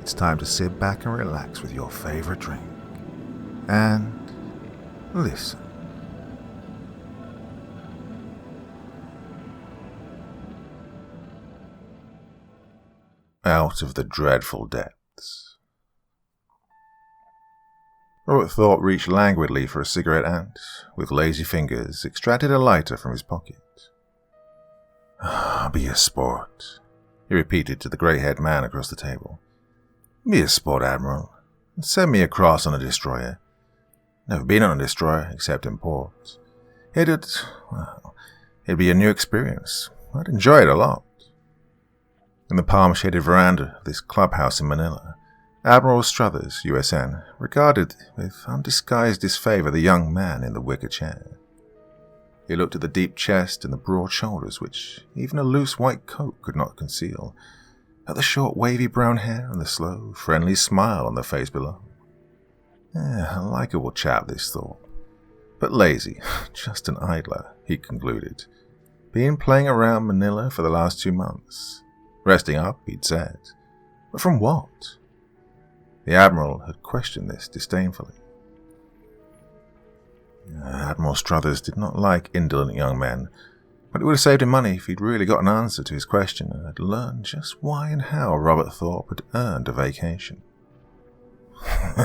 it's time to sit back and relax with your favorite drink. And listen. Out of the dreadful depths. Robert Thorpe reached languidly for a cigarette and, with lazy fingers, extracted a lighter from his pocket. Be a sport, he repeated to the grey-haired man across the table. Be a sport, Admiral, and send me across on a destroyer. Never been on a destroyer, except in port. It'd be a new experience. I'd enjoy it a lot. In the palm-shaded veranda of this clubhouse in Manila, Admiral Struthers, USN, regarded with undisguised disfavour the young man in the wicker chair. He looked at the deep chest and the broad shoulders which even a loose white coat could not conceal, at the short wavy brown hair and the slow, friendly smile on the face below. A likeable chap, this Thorpe, but lazy, just an idler, he concluded. Been playing around Manila for the last 2 months. Resting up, he'd said. But from what? The Admiral had questioned this disdainfully. Admiral Struthers did not like indolent young men, but it would have saved him money if he'd really got an answer to his question and had learned just why and how Robert Thorpe had earned a vacation.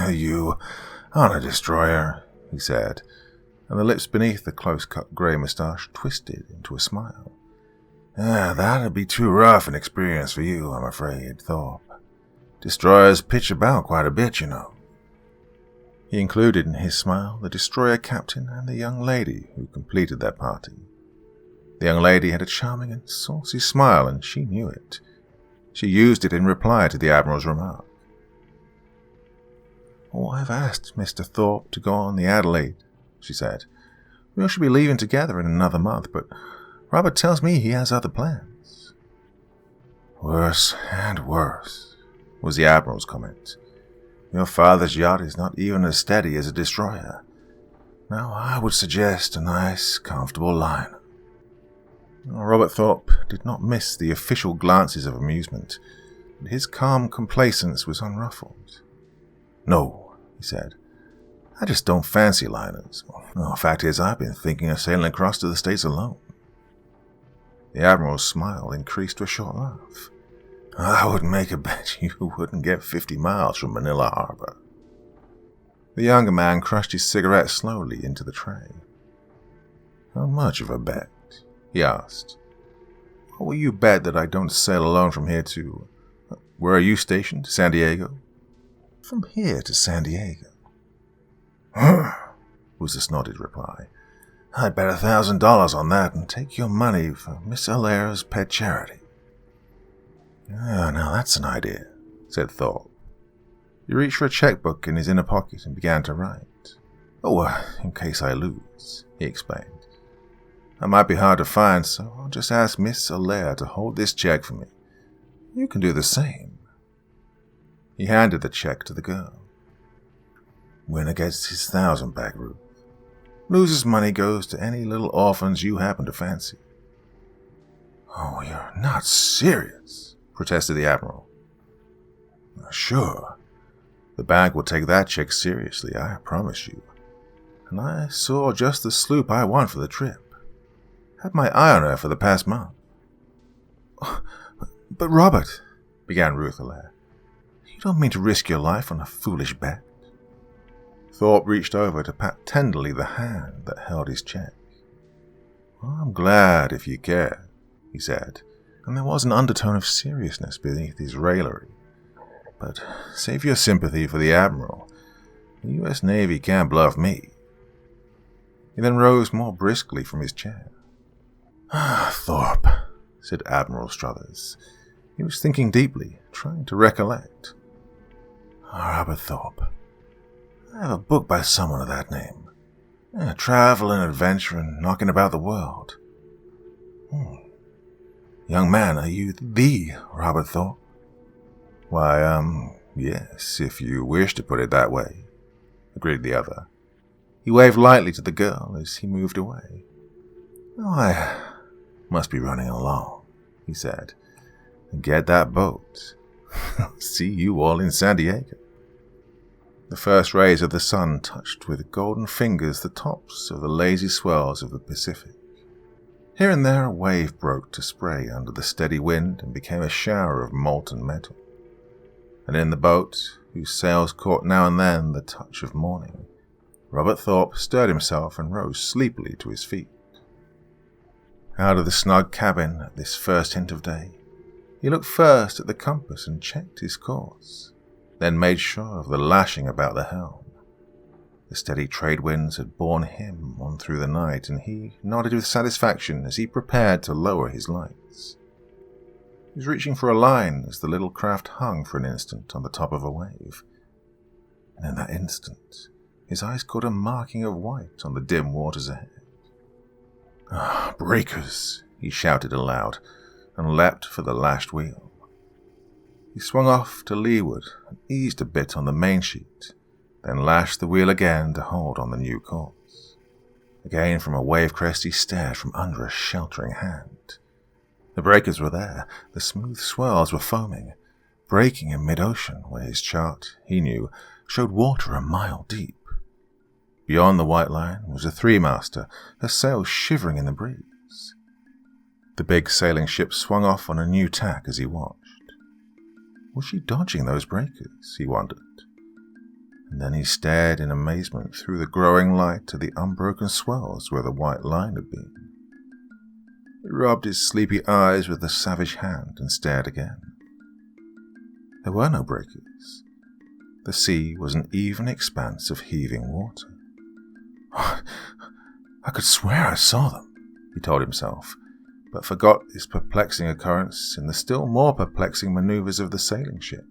You aren't a destroyer, he said, and the lips beneath the close-cut grey moustache twisted into a smile. That'd be too rough an experience for you, I'm afraid, Thorpe. Destroyers pitch about quite a bit, you know. He included in his smile the destroyer captain and the young lady who completed their party. The young lady had a charming and saucy smile, and she knew it. She used it in reply to the Admiral's remark. I've asked Mr. Thorpe to go on the Adelaide, she said. We all should be leaving together in another month, but Robert tells me he has other plans. Worse and worse, was the Admiral's comment. Your father's yacht is not even as steady as a destroyer. Now, I would suggest a nice, comfortable liner. Robert Thorpe did not miss the official glances of amusement, but his calm complacence was unruffled. No, he said. I just don't fancy liners. The fact is, I've been thinking of sailing across to the States alone. The Admiral's smile increased to a short laugh. I would make a bet you wouldn't get 50 miles from Manila Harbor. The younger man crushed his cigarette slowly into the tray. How much of a bet? He asked. What will you bet that I don't sail alone from here to... Where are you stationed? San Diego? From here to San Diego. Was the snorted reply. I'd bet $1,000 on that and take your money for Miss Allaire's pet charity. Now that's an idea, said Thorpe. He reached for a checkbook in his inner pocket and began to write. In case I lose, he explained. I might be hard to find, so I'll just ask Miss Allaire to hold this check for me. You can do the same. He handed the check to the girl. Winner gets his 1,000 back, Ruth. Loser's money goes to any little orphans you happen to fancy. You're not serious, protested the Admiral. Sure. The bank will take that check seriously, I promise you. And I saw just the sloop I want for the trip. Had my eye on her for the past month. But Robert, began Ruth Allaire, you don't mean to risk your life on a foolish bet? Thorpe reached over to pat tenderly the hand that held his check. I'm glad if you care, he said, and there was an undertone of seriousness beneath his raillery. But save your sympathy for the Admiral. The U.S. Navy can't bluff me. He then rose more briskly from his chair. Thorpe, said Admiral Struthers. He was thinking deeply, trying to recollect. Robert Thorpe. I have a book by someone of that name. Travel and adventure and knocking about the world. Young man, are you the Robert Thorpe? Why, yes, if you wish to put it that way, agreed the other. He waved lightly to the girl as he moved away. I must be running along, he said. Get that boat. See you all in San Diego. The first rays of the sun touched with golden fingers the tops of the lazy swells of the Pacific. Here and there a wave broke to spray under the steady wind and became a shower of molten metal. And in the boat, whose sails caught now and then the touch of morning, Robert Thorpe stirred himself and rose sleepily to his feet. Out of the snug cabin at this first hint of day, he looked first at the compass and checked his course, then made sure of the lashing about the helm. The steady trade winds had borne him on through the night, and he nodded with satisfaction as he prepared to lower his lights. He was reaching for a line as the little craft hung for an instant on the top of a wave, and in that instant his eyes caught a marking of white on the dim waters ahead. "Ah, breakers!" he shouted aloud, and leapt for the lashed wheel. He swung off to leeward and eased a bit on the mainsheet, then lashed the wheel again to hold on the new course. Again from a wave crest he stared from under a sheltering hand. The breakers were there, the smooth swirls were foaming, breaking in mid-ocean where his chart, he knew, showed water a mile deep. Beyond the white line was a three-master, her sails shivering in the breeze. The big sailing ship swung off on a new tack as he watched. Was she dodging those breakers, he wondered. And then he stared in amazement through the growing light to the unbroken swells where the white line had been. He rubbed his sleepy eyes with a savage hand and stared again. There were no breakers. The sea was an even expanse of heaving water. I could swear I saw them, he told himself, but forgot this perplexing occurrence in the still more perplexing maneuvers of the sailing ship.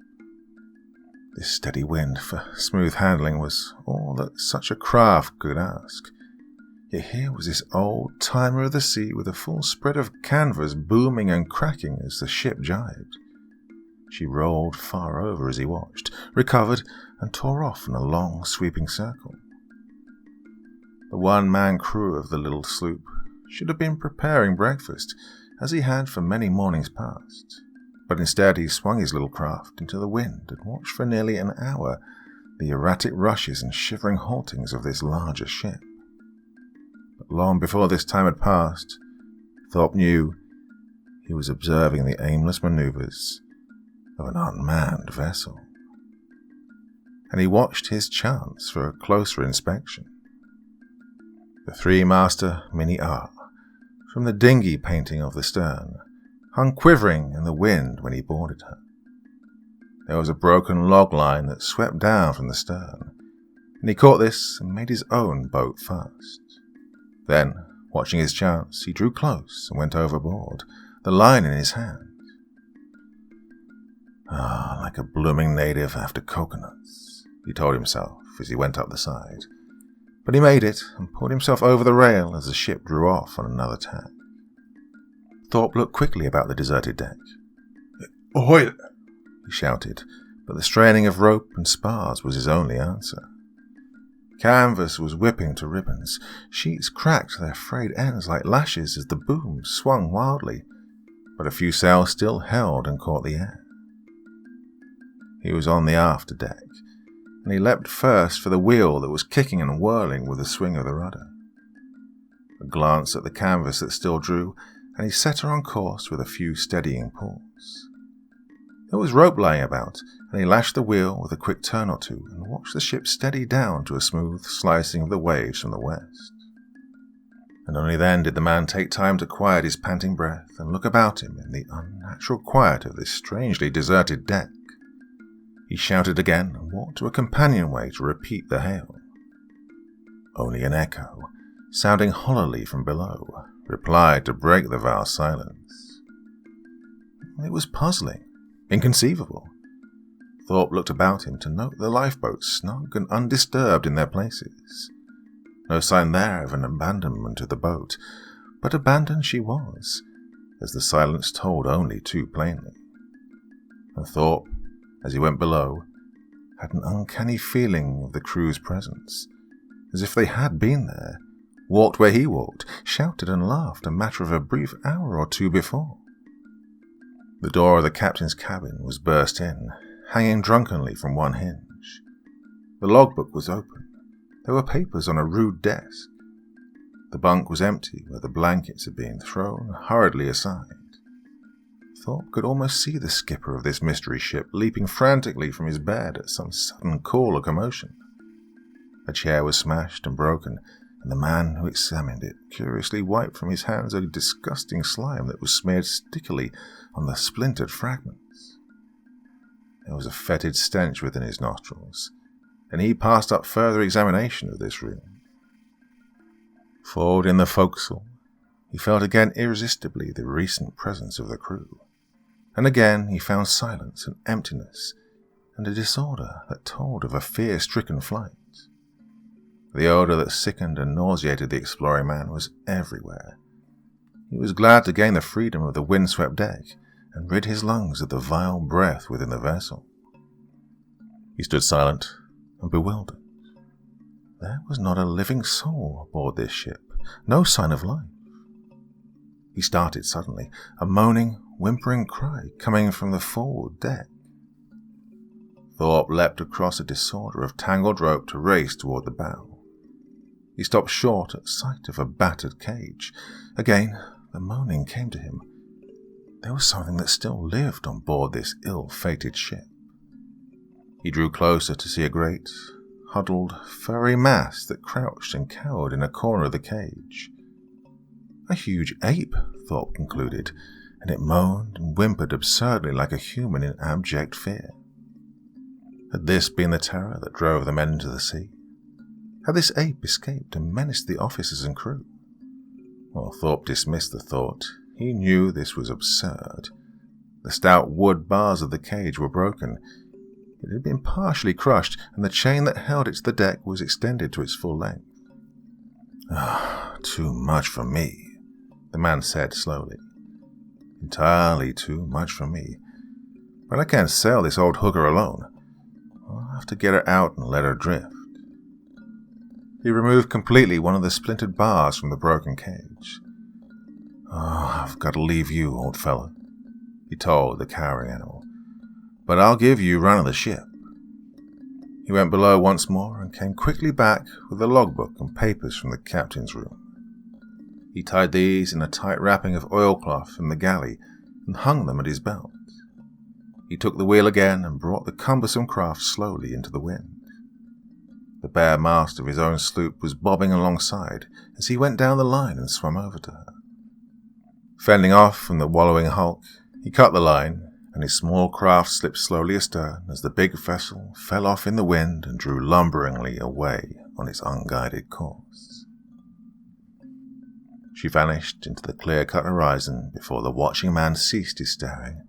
This steady wind for smooth handling was all that such a craft could ask. Yet here was this old timer of the sea with a full spread of canvas booming and cracking as the ship jibed. She rolled far over as he watched, recovered, and tore off in a long sweeping circle. The one-man crew of the little sloop should have been preparing breakfast, as he had for many mornings past, but instead he swung his little craft into the wind and watched for nearly an hour the erratic rushes and shivering haltings of this larger ship. But long before this time had passed, Thorpe knew he was observing the aimless maneuvers of an unmanned vessel, and he watched his chance for a closer inspection. The three-master Minnie R, from the dinghy painting of the stern, hung quivering in the wind when he boarded her. There was a broken log line that swept down from the stern, and he caught this and made his own boat fast. Then, watching his chance, he drew close and went overboard, the line in his hand. Ah, like a blooming native after coconuts, he told himself as he went up the side. But he made it and pulled himself over the rail as the ship drew off on another tack. Thorpe looked quickly about the deserted deck. "Ahoy!" he shouted, but the straining of rope and spars was his only answer. Canvas was whipping to ribbons. Sheets cracked their frayed ends like lashes as the boom swung wildly, but a few sails still held and caught the air. He was on the after deck, and he leapt first for the wheel that was kicking and whirling with the swing of the rudder. A glance at the canvas that still drew, and he set her on course with a few steadying pulls. There was rope lying about, and he lashed the wheel with a quick turn or two and watched the ship steady down to a smooth slicing of the waves from the west. And only then did the man take time to quiet his panting breath and look about him in the unnatural quiet of this strangely deserted deck. He shouted again and walked to a companionway to repeat the hail. Only an echo, sounding hollowly from below, replied to break the vast silence. It was puzzling, inconceivable. Thorpe looked about him to note the lifeboats snug and undisturbed in their places. No sign there of an abandonment of the boat, but abandoned she was, as the silence told only too plainly. And Thorpe, as he went below, had an uncanny feeling of the crew's presence, as if they had been there, walked where he walked, shouted and laughed a matter of a brief hour or two before. The door of the captain's cabin was burst in, hanging drunkenly from one hinge. The logbook was open. There were papers on a rude desk. The bunk was empty where the blankets had been thrown hurriedly aside. Thorpe could almost see the skipper of this mystery ship leaping frantically from his bed at some sudden call or commotion. A chair was smashed and broken, and the man who examined it curiously wiped from his hands a disgusting slime that was smeared stickily on the splintered fragments. There was a fetid stench within his nostrils, and he passed up further examination of this room. Forward in the forecastle, he felt again irresistibly the recent presence of the crew, and again he found silence and emptiness and a disorder that told of a fear-stricken flight. The odour that sickened and nauseated the exploring man was everywhere. He was glad to gain the freedom of the windswept deck and rid his lungs of the vile breath within the vessel. He stood silent and bewildered. There was not a living soul aboard this ship, no sign of life. He started suddenly, a moaning, whimpering cry coming from the forward deck. Thorpe leapt across a disorder of tangled rope to race toward the bow. He stopped short at sight of a battered cage. Again, the moaning came to him. There was something that still lived on board this ill-fated ship. He drew closer to see a great, huddled, furry mass that crouched and cowered in a corner of the cage. A huge ape, Thorpe concluded, and it moaned and whimpered absurdly like a human in abject fear. Had this been the terror that drove the men into the sea? Had this ape escaped and menaced the officers and crew? While Thorpe dismissed the thought, he knew this was absurd. The stout wood bars of the cage were broken. It had been partially crushed, and the chain that held it to the deck was extended to its full length. Too much for me, the man said slowly. Entirely too much for me. But I can't sail this old hooker alone. I'll have to get her out and let her drift. He removed completely one of the splintered bars from the broken cage. I've got to leave you, old fellow, he told the cowering animal. But I'll give you run of the ship. He went below once more and came quickly back with the logbook and papers from the captain's room. He tied these in a tight wrapping of oilcloth from the galley and hung them at his belt. He took the wheel again and brought the cumbersome craft slowly into the wind. The bare mast of his own sloop was bobbing alongside as he went down the line and swam over to her. Fending off from the wallowing hulk, he cut the line, and his small craft slipped slowly astern as the big vessel fell off in the wind and drew lumberingly away on its unguided course. She vanished into the clear-cut horizon before the watching man ceased his staring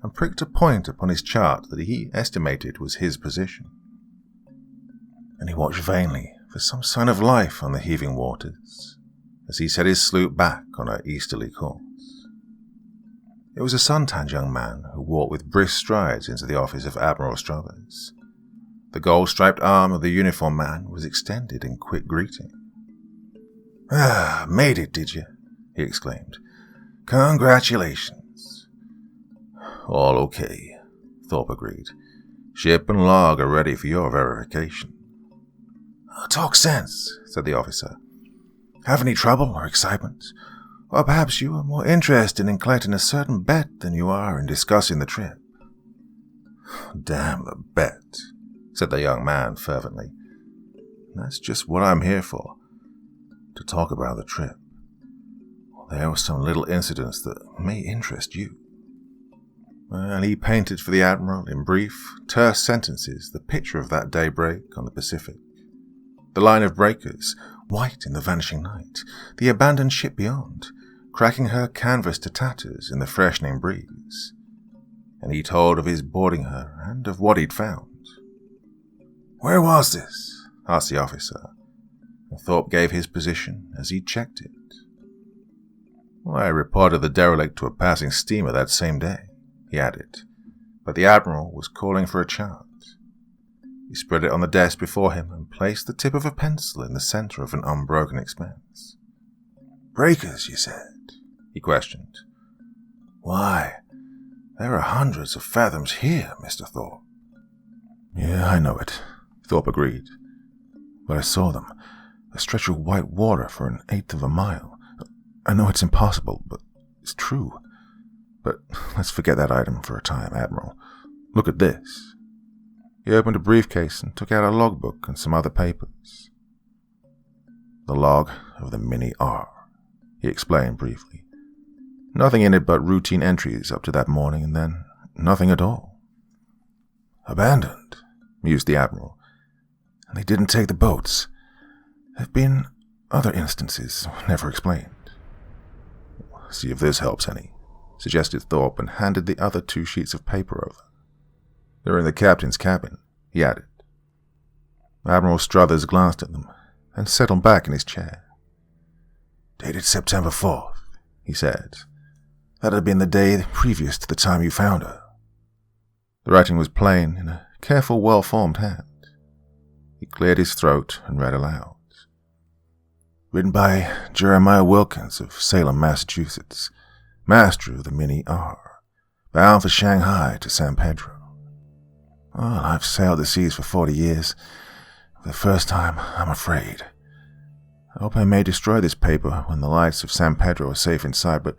and pricked a point upon his chart that he estimated was his position. And he watched vainly for some sign of life on the heaving waters as he set his sloop back on her easterly course. It was a sun-tanned young man who walked with brisk strides into the office of Admiral Struthers. The gold-striped arm of the uniformed man was extended in quick greeting. Made it, did you? He exclaimed. Congratulations. All okay, Thorpe agreed. Ship and log are ready for your verification. Talk sense, said the officer. Have any trouble or excitement? Or perhaps you are more interested in collecting a certain bet than you are in discussing the trip. Damn the bet, said the young man fervently. That's just what I'm here for, to talk about the trip. There were some little incidents that may interest you. And he painted for the Admiral in brief, terse sentences the picture of that daybreak on the Pacific. The line of breakers, white in the vanishing night, the abandoned ship beyond, cracking her canvas to tatters in the freshening breeze. And he told of his boarding her and of what he'd found. Where was this? Asked the officer, and Thorpe gave his position as he checked it. I reported the derelict to a passing steamer that same day, he added, but the Admiral was calling for a chart. He spread it on the desk before him and placed the tip of a pencil in the center of an unbroken expanse. Breakers, you said? He questioned. Why, There are hundreds of fathoms here, Mr. Thorpe. Yeah, I know it, Thorpe agreed. But I saw them. A stretch of white water for an eighth of a mile. I know it's impossible, but it's true. But let's forget that item for a time, Admiral. Look at this. He opened a briefcase and took out a logbook and some other papers. The log of the Mini R, he explained briefly. Nothing in it but routine entries up to that morning, and then nothing at all. Abandoned, mused the Admiral. And they didn't take the boats. There have been other instances, never explained. See if this helps any, suggested Thorpe, and handed the other 2 sheets of paper over. They're in the captain's cabin, he added. Admiral Struthers glanced at them and settled back in his chair. Dated September 4th, he said. That had been the day previous to the time you found her. The writing was plain, in a careful, well-formed hand. He cleared his throat and read aloud. Written by Jeremiah Wilkins of Salem, Massachusetts, master of the Mini R, bound for Shanghai to San Pedro. Well, I've sailed the seas for 40 years. For the first time, I'm afraid. I hope I may destroy this paper when the lights of San Pedro are safe in sight, but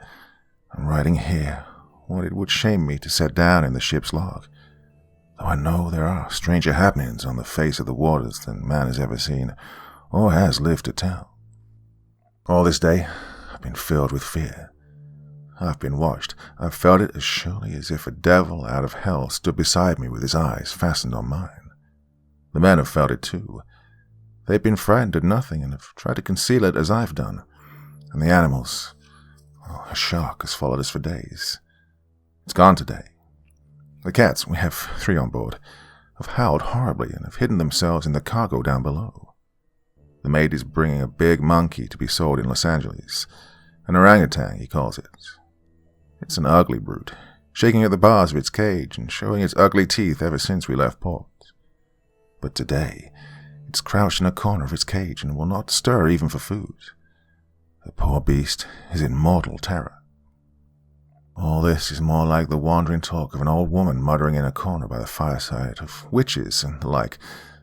I'm writing here what it would shame me to set down in the ship's log, though I know there are stranger happenings on the face of the waters than man has ever seen or has lived to tell. All this day, I've been filled with fear. I've been watched. I've felt it as surely as if a devil out of hell stood beside me with his eyes fastened on mine. The men have felt it too. They've been frightened at nothing and have tried to conceal it as I've done. And the animals, a shark has followed us for days. It's gone today. The cats, we have 3 on board, have howled horribly and have hidden themselves in the cargo down below. The mate is bringing a big monkey to be sold in Los Angeles. An orangutan, he calls it. It's an ugly brute, shaking at the bars of its cage and showing its ugly teeth ever since we left port. But today, it's crouched in a corner of its cage and will not stir even for food. The poor beast is in mortal terror. All this is more like the wandering talk of an old woman muttering in a corner by the fireside of witches and the like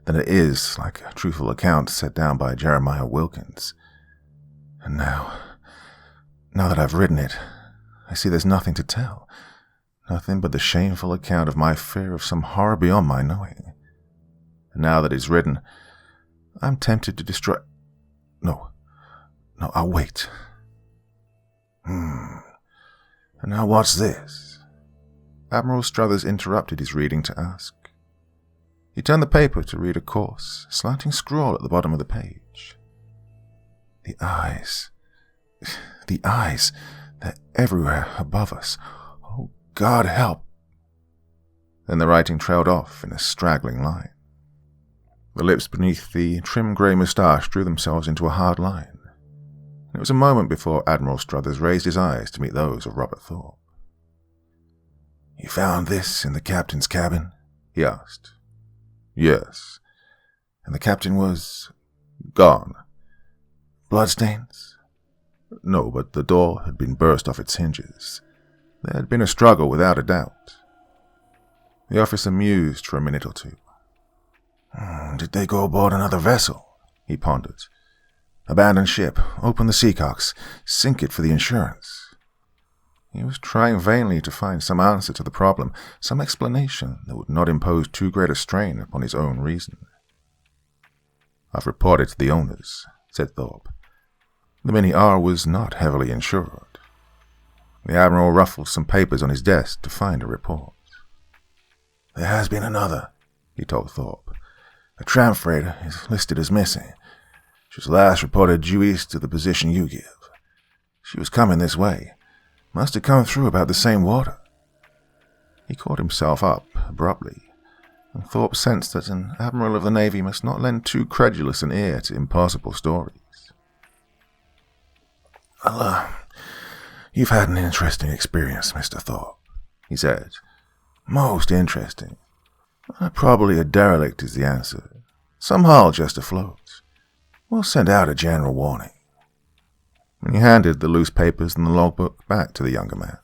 than it is like a truthful account set down by Jeremiah Wilkins. And now that I've written it, I see there's nothing to tell, nothing but the shameful account of my fear of some horror beyond my knowing. And now that it's written, I'm tempted to destroy... No, I'll wait. And now what's this? Admiral Struthers interrupted his reading to ask. He turned the paper to read a coarse, slanting scrawl at the bottom of the page. The eyes, they're everywhere above us. Oh, God help. Then the writing trailed off in a straggling line. The lips beneath the trim grey moustache drew themselves into a hard line. It was a moment before Admiral Struthers raised his eyes to meet those of Robert Thorpe. You found this in the captain's cabin? He asked. Yes. And the captain was gone. Bloodstains? No, but the door had been burst off its hinges. There had been a struggle without a doubt. The officer mused for a minute or 2. Did they go aboard another vessel? He pondered. Abandon ship, open the seacocks, sink it for the insurance. He was trying vainly to find some answer to the problem, some explanation that would not impose too great a strain upon his own reason. I've reported to the owners, said Thorpe. The Mini R was not heavily insured. The Admiral ruffled some papers on his desk to find a report. There has been another, he told Thorpe. A tramp freighter is listed as missing. She was last reported due east of the position you give. She was coming this way. Must have come through about the same water. He caught himself up abruptly, and Thorpe sensed that an Admiral of the Navy must not lend too credulous an ear to impossible stories. Well, you've had an interesting experience, Mr. Thorpe, he said. Most interesting. Probably a derelict is the answer. Some hull just afloat. We'll send out a general warning. And he handed the loose papers and the logbook back to the younger man.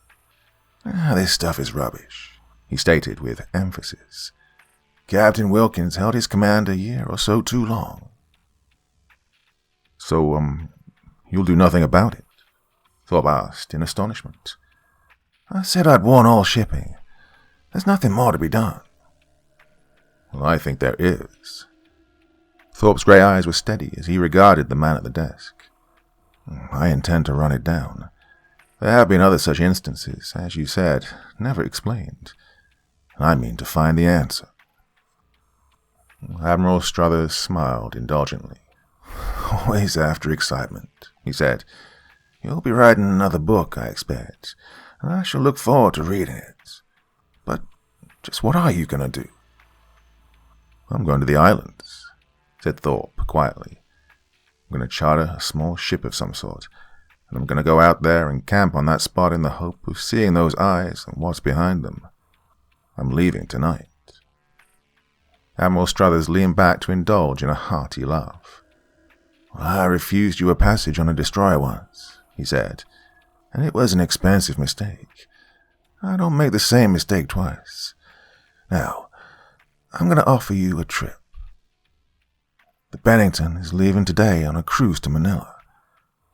This stuff is rubbish, he stated with emphasis. Captain Wilkins held his command a year or so too long. So, you'll do nothing about it? Thorpe asked in astonishment. I said I'd warn all shipping. There's nothing more to be done. Well, I think there is. Thorpe's grey eyes were steady as he regarded the man at the desk. I intend to run it down. There have been other such instances, as you said, never explained. I mean to find the answer. Admiral Struthers smiled indulgently. Always after excitement, he said. You'll be writing another book, I expect, and I shall look forward to reading it. But just what are you going to do? I'm going to the islands, said Thorpe quietly. I'm going to charter a small ship of some sort, and I'm going to go out there and camp on that spot in the hope of seeing those eyes and what's behind them. I'm leaving tonight. Admiral Struthers leaned back to indulge in a hearty laugh. I refused you a passage on a destroyer once, he said, and it was an expensive mistake. I don't make the same mistake twice. Now, I'm going to offer you a trip. The Bennington is leaving today on a cruise to Manila.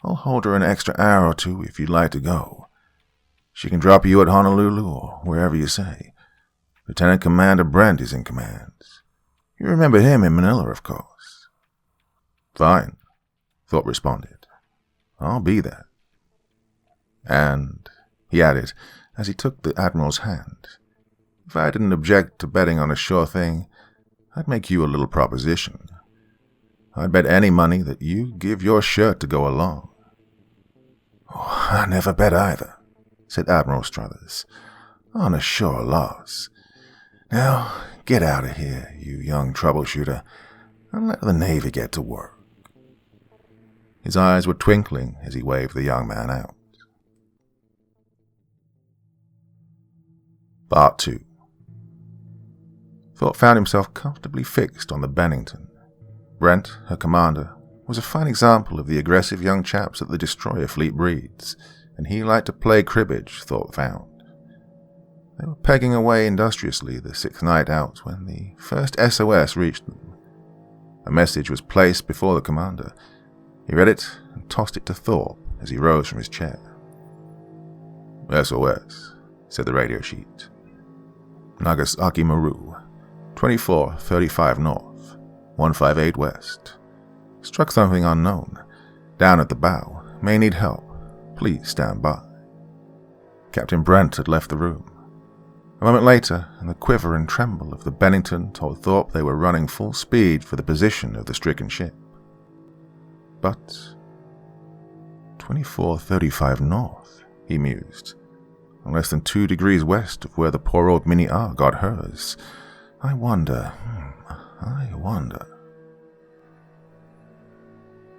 I'll hold her an extra hour or two if you'd like to go. She can drop you at Honolulu or wherever you say. Lieutenant Commander Brent is in command. You remember him in Manila, of course. Fine, Thorpe responded. I'll be there. And, he added, as he took the Admiral's hand, if I didn't object to betting on a sure thing, I'd make you a little proposition. I'd bet any money that you give your shirt to go along. Oh, I never bet either, said Admiral Struthers, on a sure loss. Now, get out of here, you young troubleshooter, and let the Navy get to work. His eyes were twinkling as he waved the young man out. Part 2. Thorpe found himself comfortably fixed on the Bennington. Brent, her commander, was a fine example of the aggressive young chaps that the destroyer fleet breeds, and he liked to play cribbage, Thorpe found. They were pegging away industriously the sixth night out when the first SOS reached them. A message was placed before the commander. He read it and tossed it to Thorpe as he rose from his chair. SOS, said the radio sheet. Nagasaki Maru, 2435 North, 158 West. Struck something unknown. Down at the bow. May need help. Please stand by. Captain Brent had left the room. A moment later, and the quiver and tremble of the Bennington told Thorpe they were running full speed for the position of the stricken ship. But 2435 North, he mused. Less than 2 degrees west of where the poor old Minnie R got hers. I wonder.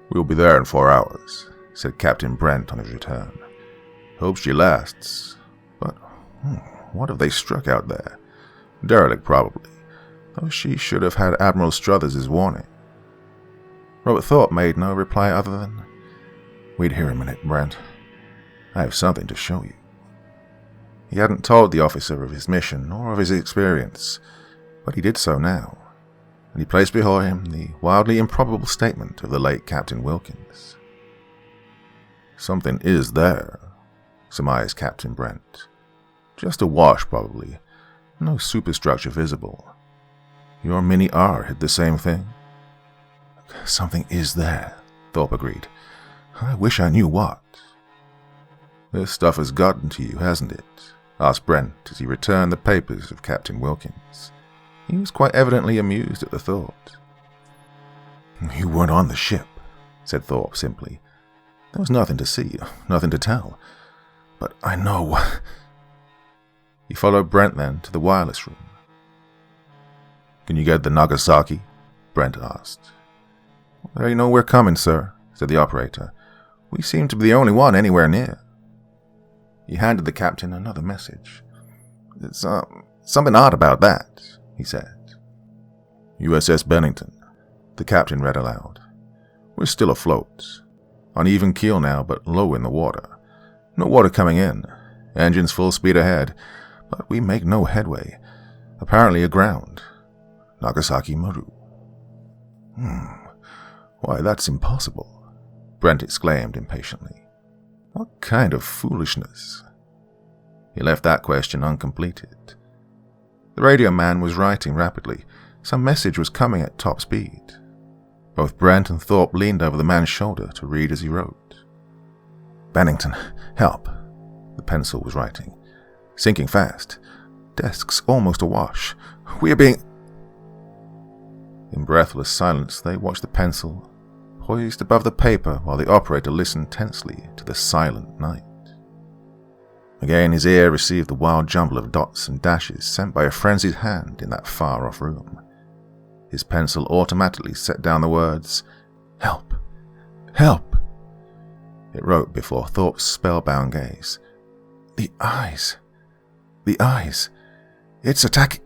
We'll be there in 4 hours, said Captain Brent on his return. Hope she lasts. But what have they struck out there? Derelict, probably, though she should have had Admiral Struthers' warning. Robert Thorpe made no reply other than, Wait here a minute, Brent. I have something to show you. He hadn't told the officer of his mission or of his experience, but he did so now, and he placed before him the wildly improbable statement of the late Captain Wilkins. Something is there, surmised Captain Brent. Just a wash, probably. No superstructure visible. Your Minnie R hit the same thing? Something is there, Thorpe agreed. I wish I knew what. This stuff has gotten to you, hasn't it? Asked Brent as he returned the papers of Captain Wilkins. He was quite evidently amused at the thought. You weren't on the ship, said Thorpe simply. There was nothing to see, nothing to tell. But I know. He followed Brent then to the wireless room. Can you get the Nagasaki? Brent asked. They know we're coming, sir, said the operator. We seem to be the only one anywhere near. He handed the captain another message. It's something odd about that, he said. USS Bennington, the captain read aloud. We're still afloat. On even keel now, but low in the water. No water coming in. Engines full speed ahead, but we make no headway. Apparently aground. Nagasaki Maru. Why, that's impossible, Brent exclaimed impatiently. What kind of foolishness? He left that question uncompleted. The radio man was writing rapidly. Some message was coming at top speed. Both Brent and Thorpe leaned over the man's shoulder to read as he wrote. Bennington, help. The pencil was writing. Sinking fast. Desks almost awash. We are being... In breathless silence, they watched the pencil poised above the paper while the operator listened tensely to the silent night. Again his ear received the wild jumble of dots and dashes sent by a frenzied hand in that far-off room. His pencil automatically set down the words, Help! Help! It wrote before Thorpe's spellbound gaze. The eyes! The eyes! It's attacking!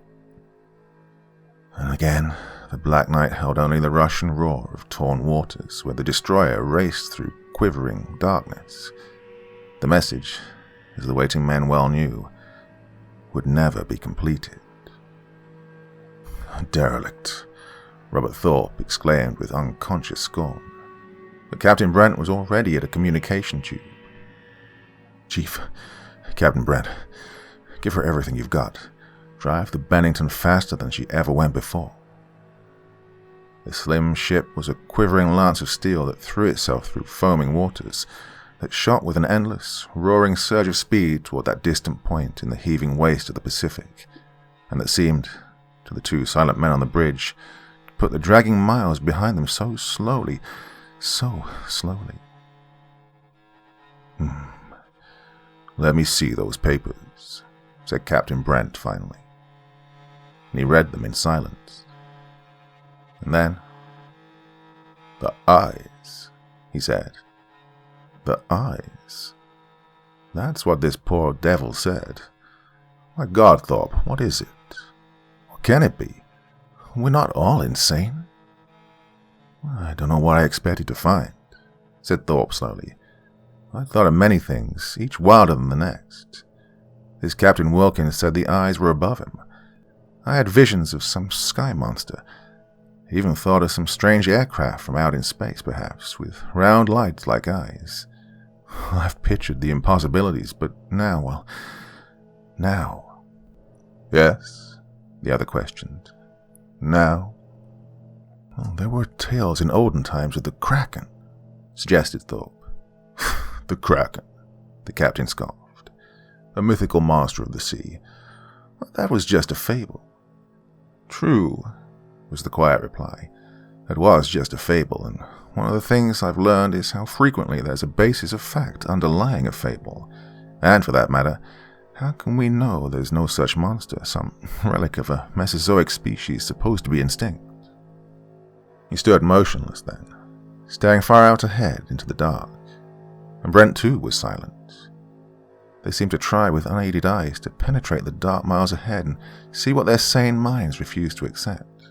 And again, the black night held only the rush and roar of torn waters where the destroyer raced through quivering darkness. The message, as the waiting men well knew, would never be completed. Derelict, Robert Thorpe exclaimed with unconscious scorn. But Captain Brent was already at a communication tube. Chief, Captain Brent, give her everything you've got. Drive the Bennington faster than she ever went before. The slim ship was a quivering lance of steel that threw itself through foaming waters, that shot with an endless, roaring surge of speed toward that distant point in the heaving waste of the Pacific, and that seemed, to the two silent men on the bridge, to put the dragging miles behind them so slowly, so slowly. Let me see those papers, said Captain Brent finally. And he read them in silence. And then, the eyes, he said. The eyes. That's what this poor devil said. My God, Thorpe, what is it? What can it be? We're not all insane. I don't know what I expected to find, said Thorpe slowly. I thought of many things, each wilder than the next. This Captain Wilkins said the eyes were above him. I had visions of some sky monster. I even thought of some strange aircraft from out in space, perhaps, with round lights like eyes. I've pictured the impossibilities, but now, well, now. Yes? The other questioned. Now? Well, there were tales in olden times of the Kraken, suggested Thorpe. The Kraken, the captain scoffed. A mythical monster of the sea. That was just a fable. True, was the quiet reply. It was just a fable, and one of the things I've learned is how frequently there's a basis of fact underlying a fable. And for that matter, how can we know there's no such monster, some relic of a Mesozoic species supposed to be extinct? He stood motionless then, staring far out ahead into the dark, and Brent too was silent. They seemed to try with unaided eyes to penetrate the dark miles ahead and see what their sane minds refused to accept.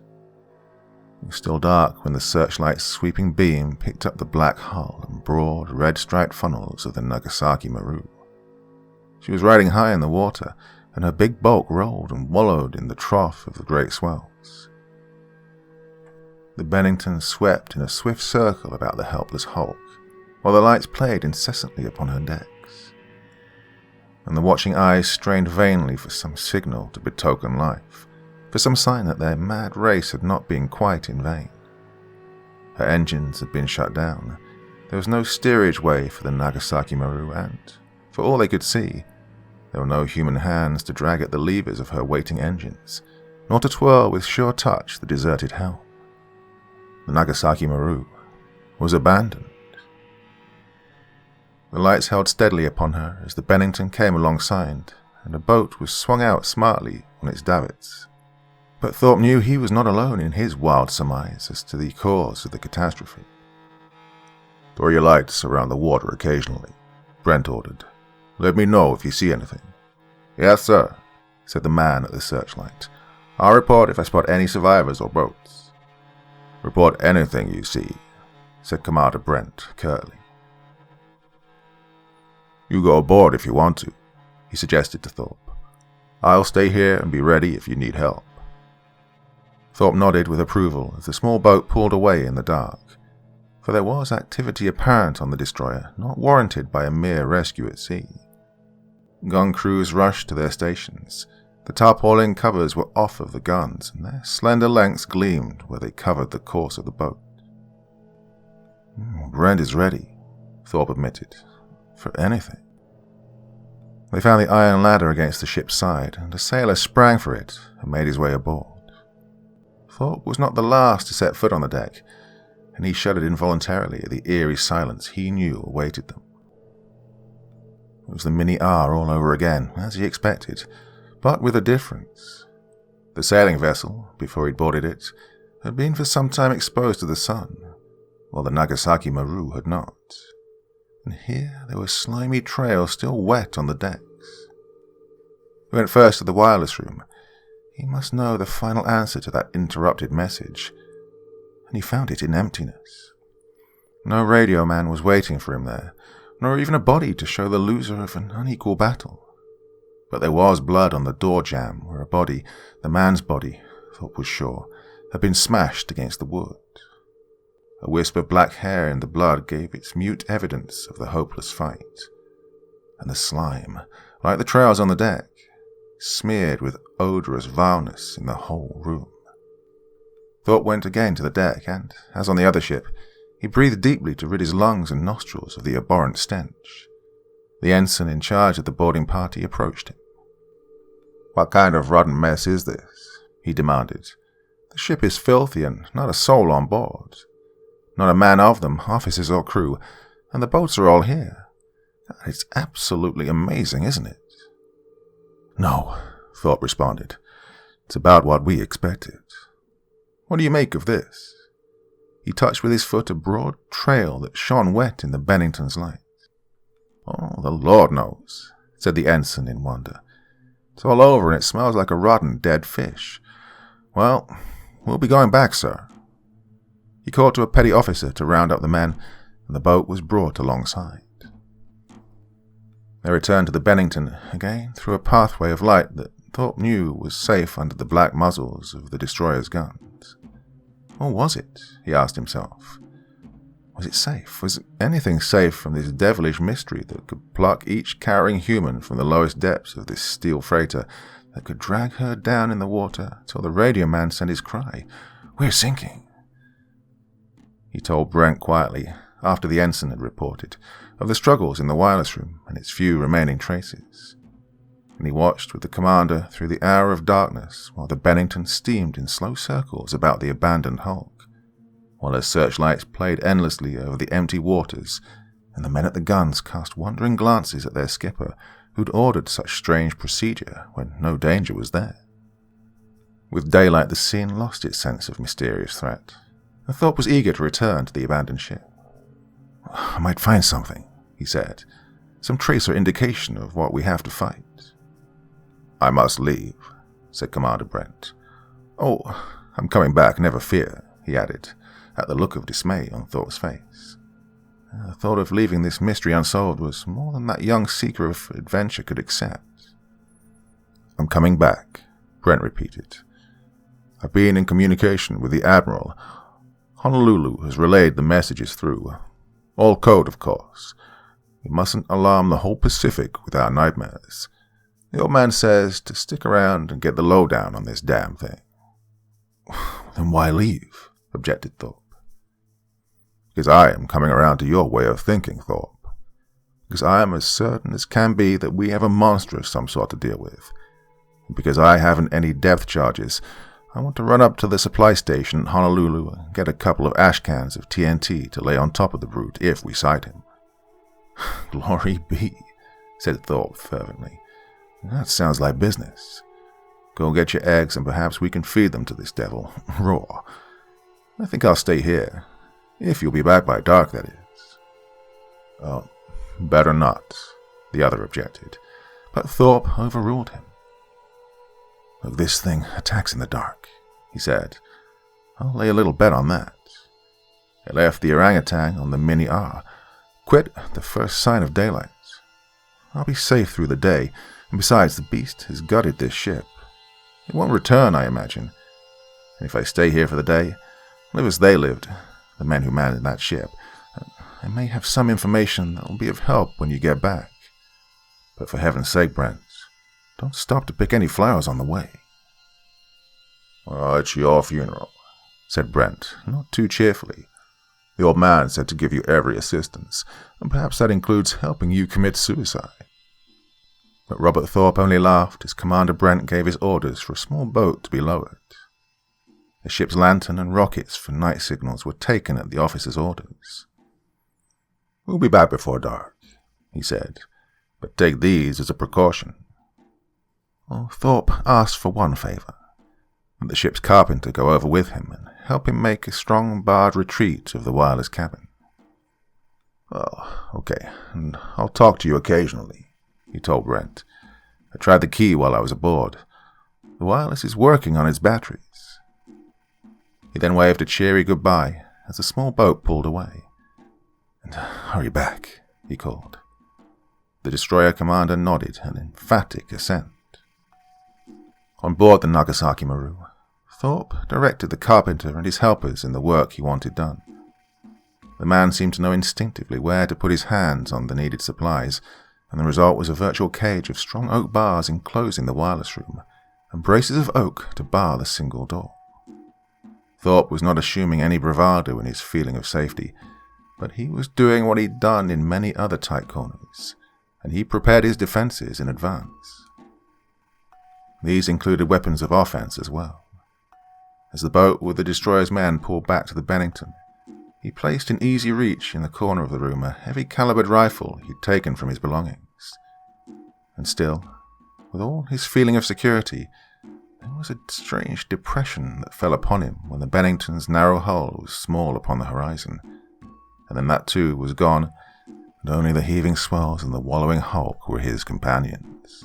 It was still dark when the searchlight's sweeping beam picked up the black hull and broad, red-striped funnels of the Nagasaki Maru. She was riding high in the water, and her big bulk rolled and wallowed in the trough of the great swells. The Bennington swept in a swift circle about the helpless hulk, while the lights played incessantly upon her decks. And the watching eyes strained vainly for some signal to betoken life, for some sign that their mad race had not been quite in vain. Her engines had been shut down. There was no steerage way for the Nagasaki Maru, and, for all they could see, there were no human hands to drag at the levers of her waiting engines, nor to twirl with sure touch the deserted helm. The Nagasaki Maru was abandoned. The lights held steadily upon her as the Bennington came alongside, and a boat was swung out smartly on its davits. But Thorpe knew he was not alone in his wild surmise as to the cause of the catastrophe. "Throw your lights around the water occasionally," Brent ordered. "Let me know if you see anything." "Yes, sir," said the man at the searchlight. "I'll report if I spot any survivors or boats." "Report anything you see," said Commander Brent curtly. "You go aboard if you want to," he suggested to Thorpe. "I'll stay here and be ready if you need help." Thorpe nodded with approval as the small boat pulled away in the dark, for there was activity apparent on the destroyer not warranted by a mere rescue at sea. Gun crews rushed to their stations. The tarpaulin covers were off of the guns, and their slender lengths gleamed where they covered the course of the boat. "Brent is ready," Thorpe admitted, "for anything." They found the iron ladder against the ship's side, and a sailor sprang for it and made his way aboard. Thorpe was not the last to set foot on the deck, and he shuddered involuntarily at the eerie silence he knew awaited them. It was the Mini R all over again, as he expected, but with a difference. The sailing vessel, before he'd boarded it, had been for some time exposed to the sun, while the Nagasaki Maru had not. And here there were slimy trails still wet on the decks. He went first to the wireless room. He must know the final answer to that interrupted message, and he found it in emptiness. No radio man was waiting for him there, nor even a body to show the loser of an unequal battle. But there was blood on the door jamb where a body, the man's body, Thorpe was sure, had been smashed against the wood. A wisp of black hair in the blood gave its mute evidence of the hopeless fight. And the slime, like the trails on the deck, smeared with odorous vileness in the whole room. Thorpe went again to the deck, and, as on the other ship, he breathed deeply to rid his lungs and nostrils of the abhorrent stench. The ensign in charge of the boarding party approached him. "What kind of rotten mess is this?" he demanded. "The ship is filthy and not a soul on board. Not a man of them, officers or crew, and the boats are all here. It's absolutely amazing, isn't it?" "No," Thorpe responded. "It's about what we expected. What do you make of this?" He touched with his foot a broad trail that shone wet in the Bennington's light. "Oh, the Lord knows," said the ensign in wonder. "It's all over and it smells like a rotten dead fish. Well, we'll be going back, sir." He called to a petty officer to round up the men, and the boat was brought alongside. They returned to the Bennington, again through a pathway of light that Thorpe knew was safe under the black muzzles of the destroyer's guns. Or was it? He asked himself. Was it safe? Was anything safe from this devilish mystery that could pluck each cowering human from the lowest depths of this steel freighter, that could drag her down in the water till the radio man sent his cry, "We're sinking"? He told Brent quietly, after the ensign had reported, of the struggles in the wireless room and its few remaining traces. And he watched with the commander through the hour of darkness while the Bennington steamed in slow circles about the abandoned hulk, while her searchlights played endlessly over the empty waters, and the men at the guns cast wondering glances at their skipper, who'd ordered such strange procedure when no danger was there. With daylight the scene lost its sense of mysterious threat, and Thorpe was eager to return to the abandoned ship. "I might find something," he said, "some trace or indication of what we have to fight." "I must leave," said Commander Brent. "Oh, I'm coming back, never fear," he added, at the look of dismay on Thorpe's face. The thought of leaving this mystery unsolved was more than that young seeker of adventure could accept. "I'm coming back," Brent repeated. "I've been in communication with the Admiral. Honolulu has relayed the messages through. All code, of course. We mustn't alarm the whole Pacific with our nightmares. The old man says to stick around and get the lowdown on this damn thing." "Then why leave?" objected Thorpe. "Because I am coming around to your way of thinking, Thorpe. Because I am as certain as can be that we have a monster of some sort to deal with. And because I haven't any depth charges, I want to run up to the supply station at Honolulu and get a couple of ash cans of TNT to lay on top of the brute if we sight him." "Glory be," said Thorpe fervently. "That sounds like business. Go get your eggs and perhaps we can feed them to this devil, raw. I think I'll stay here, if you'll be back by dark, that is." "Oh, better not," the other objected, but Thorpe overruled him. "Look, this thing attacks in the dark," he said. "I'll lay a little bet on that. It left the orangutan on the Mini R, quit the first sign of daylight. I'll be safe through the day, And besides, the beast has gutted this ship. It won't return, I imagine. And if I stay here for the day, live as they lived, the men who manned that ship, I may have some information that will be of help when you get back. But for heaven's sake, Brent, don't stop to pick any flowers on the way." "Oh, it's your funeral," said Brent, not too cheerfully. "The old man said to give you every assistance, and perhaps that includes helping you commit suicide." But Robert Thorpe only laughed as Commander Brent gave his orders for a small boat to be lowered. The ship's lantern and rockets for night signals were taken at the officer's orders. "We'll be back before dark," he said, "but take these as a precaution." Thorpe asked for one favor, that the ship's carpenter go over with him and help him make a strong barred retreat of the wireless cabin. "Oh, okay, and I'll talk to you occasionally," he told Brent. "I tried the key while I was aboard. The wireless is working on its batteries." He then waved a cheery goodbye as the small boat pulled away. "And hurry back," he called. The destroyer commander nodded an emphatic assent. On board the Nagasaki Maru, Thorpe directed the carpenter and his helpers in the work he wanted done. The man seemed to know instinctively where to put his hands on the needed supplies, and the result was a virtual cage of strong oak bars enclosing the wireless room, and braces of oak to bar the single door. Thorpe was not assuming any bravado in his feeling of safety, but he was doing what he'd done in many other tight corners, and he prepared his defenses in advance. These included weapons of offense as well. As the boat with the destroyer's men pulled back to the Bennington, he placed in easy reach in the corner of the room a heavy-calibered rifle he'd taken from his belongings. And still, with all his feeling of security, there was a strange depression that fell upon him when the Bennington's narrow hull was small upon the horizon, and then that too was gone, and only the heaving swells and the wallowing hulk were his companions.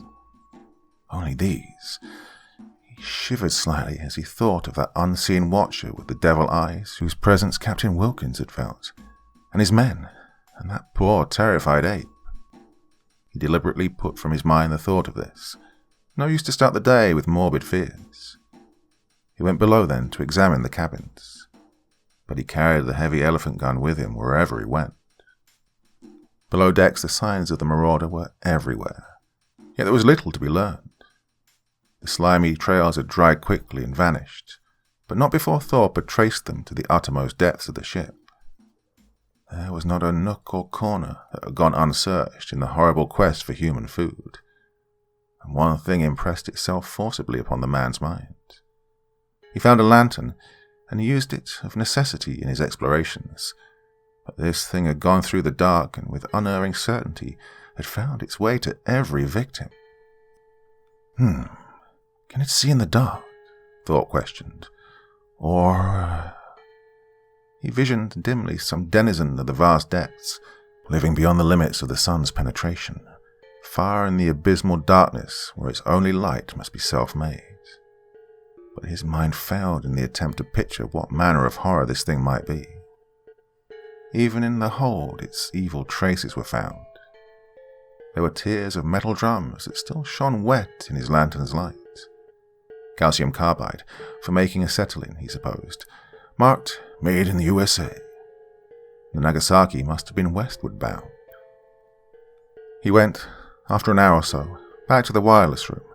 Only these. He shivered slightly as he thought of that unseen watcher with the devil eyes whose presence Captain Wilkins had felt, and his men, and that poor terrified ape. He deliberately put from his mind the thought of this. No use to start the day with morbid fears. He went below then to examine the cabins, but he carried the heavy elephant gun with him wherever he went. Below decks the signs of the marauder were everywhere, yet there was little to be learned. The slimy trails had dried quickly and vanished, but not before Thorpe had traced them to the uttermost depths of the ship. There was not a nook or corner that had gone unsearched in the horrible quest for human food, and one thing impressed itself forcibly upon the man's mind. He found a lantern, and he used it of necessity in his explorations, but this thing had gone through the dark and with unerring certainty had found its way to every victim. Can it see in the dark? Thorpe questioned. Or... He visioned dimly some denizen of the vast depths, living beyond the limits of the sun's penetration, far in the abysmal darkness where its only light must be self-made. But his mind failed in the attempt to picture what manner of horror this thing might be. Even in the hold its evil traces were found. There were tiers of metal drums that still shone wet in his lantern's light. Calcium carbide, for making acetylene, he supposed, marked Made in the USA. The Nagasaki must have been westward bound. He went, after an hour or so, back to the wireless room,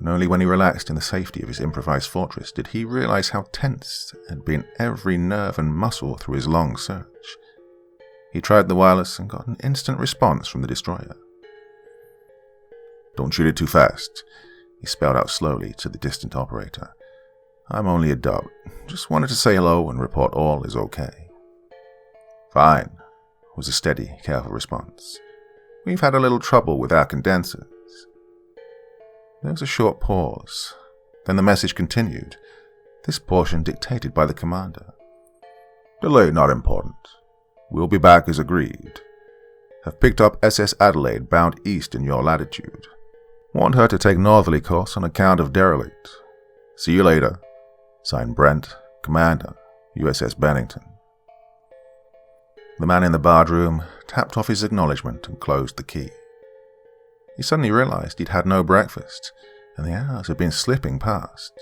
and only when he relaxed in the safety of his improvised fortress did he realize how tense had been every nerve and muscle through his long search. He tried the wireless and got an instant response from the destroyer. "Don't shoot it too fast," he spelled out slowly to the distant operator. "I'm only a dub. Just wanted to say hello and report all is okay." "Fine," was a steady, careful response. "We've had a little trouble with our condensers." There was a short pause. Then the message continued, this portion dictated by the commander. "Delay not important. We'll be back as agreed. Have picked up SS Adelaide bound east in your latitude. Want her to take northerly course on account of derelict. See you later. Signed Brent, Commander, USS Bennington." The man in the barred room tapped off his acknowledgement and closed the key. He suddenly realized he'd had no breakfast, and the hours had been slipping past.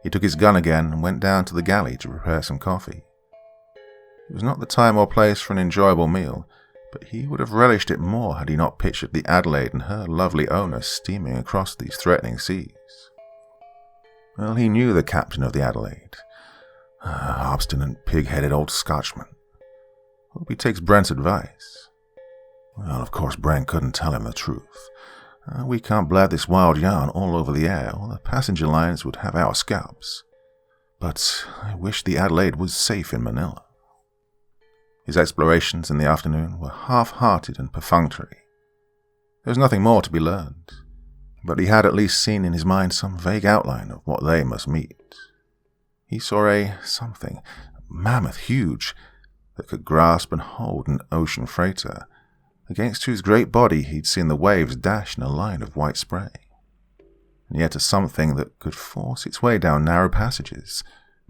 He took his gun again and went down to the galley to prepare some coffee. It was not the time or place for an enjoyable meal, but he would have relished it more had he not pictured the Adelaide and her lovely owner steaming across these threatening seas. Well, he knew the captain of the Adelaide. Obstinate, pig-headed old Scotchman. Hope he takes Brent's advice. Well, of course, Brent couldn't tell him the truth. We can't blab this wild yarn all over the air, or the passenger lines would have our scalps. But I wish the Adelaide was safe in Manila. His explorations in the afternoon were half-hearted and perfunctory. There was nothing more to be learned, but he had at least seen in his mind some vague outline of what they must meet. He saw a something, mammoth huge, that could grasp and hold an ocean freighter, against whose great body he'd seen the waves dash in a line of white spray. And yet a something that could force its way down narrow passages,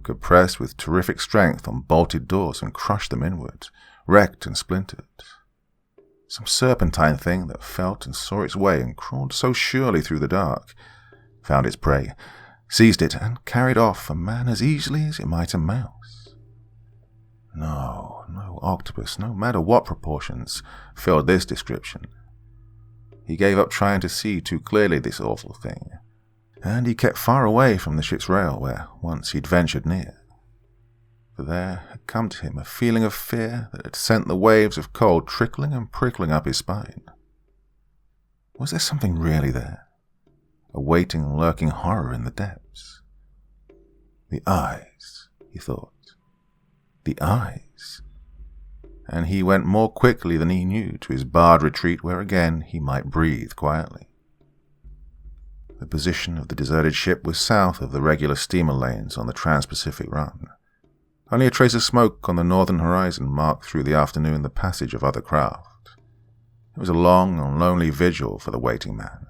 could press with terrific strength on bolted doors and crush them inward, wrecked and splintered. Some serpentine thing that felt and saw its way and crawled so surely through the dark, found its prey, seized it, and carried off a man as easily as it might a mouse. No octopus, no matter what proportions, filled this description. He gave up trying to see too clearly this awful thing, and he kept far away from the ship's rail where once he'd ventured near. For there had come to him a feeling of fear that had sent the waves of cold trickling and prickling up his spine. Was there something really there? A waiting, lurking horror in the depths? The eyes, he thought. The eyes. And he went more quickly than he knew to his barred retreat where again he might breathe quietly. The position of the deserted ship was south of the regular steamer lanes on the Trans-Pacific run. Only a trace of smoke on the northern horizon marked through the afternoon the passage of other craft. It was a long and lonely vigil for the waiting man,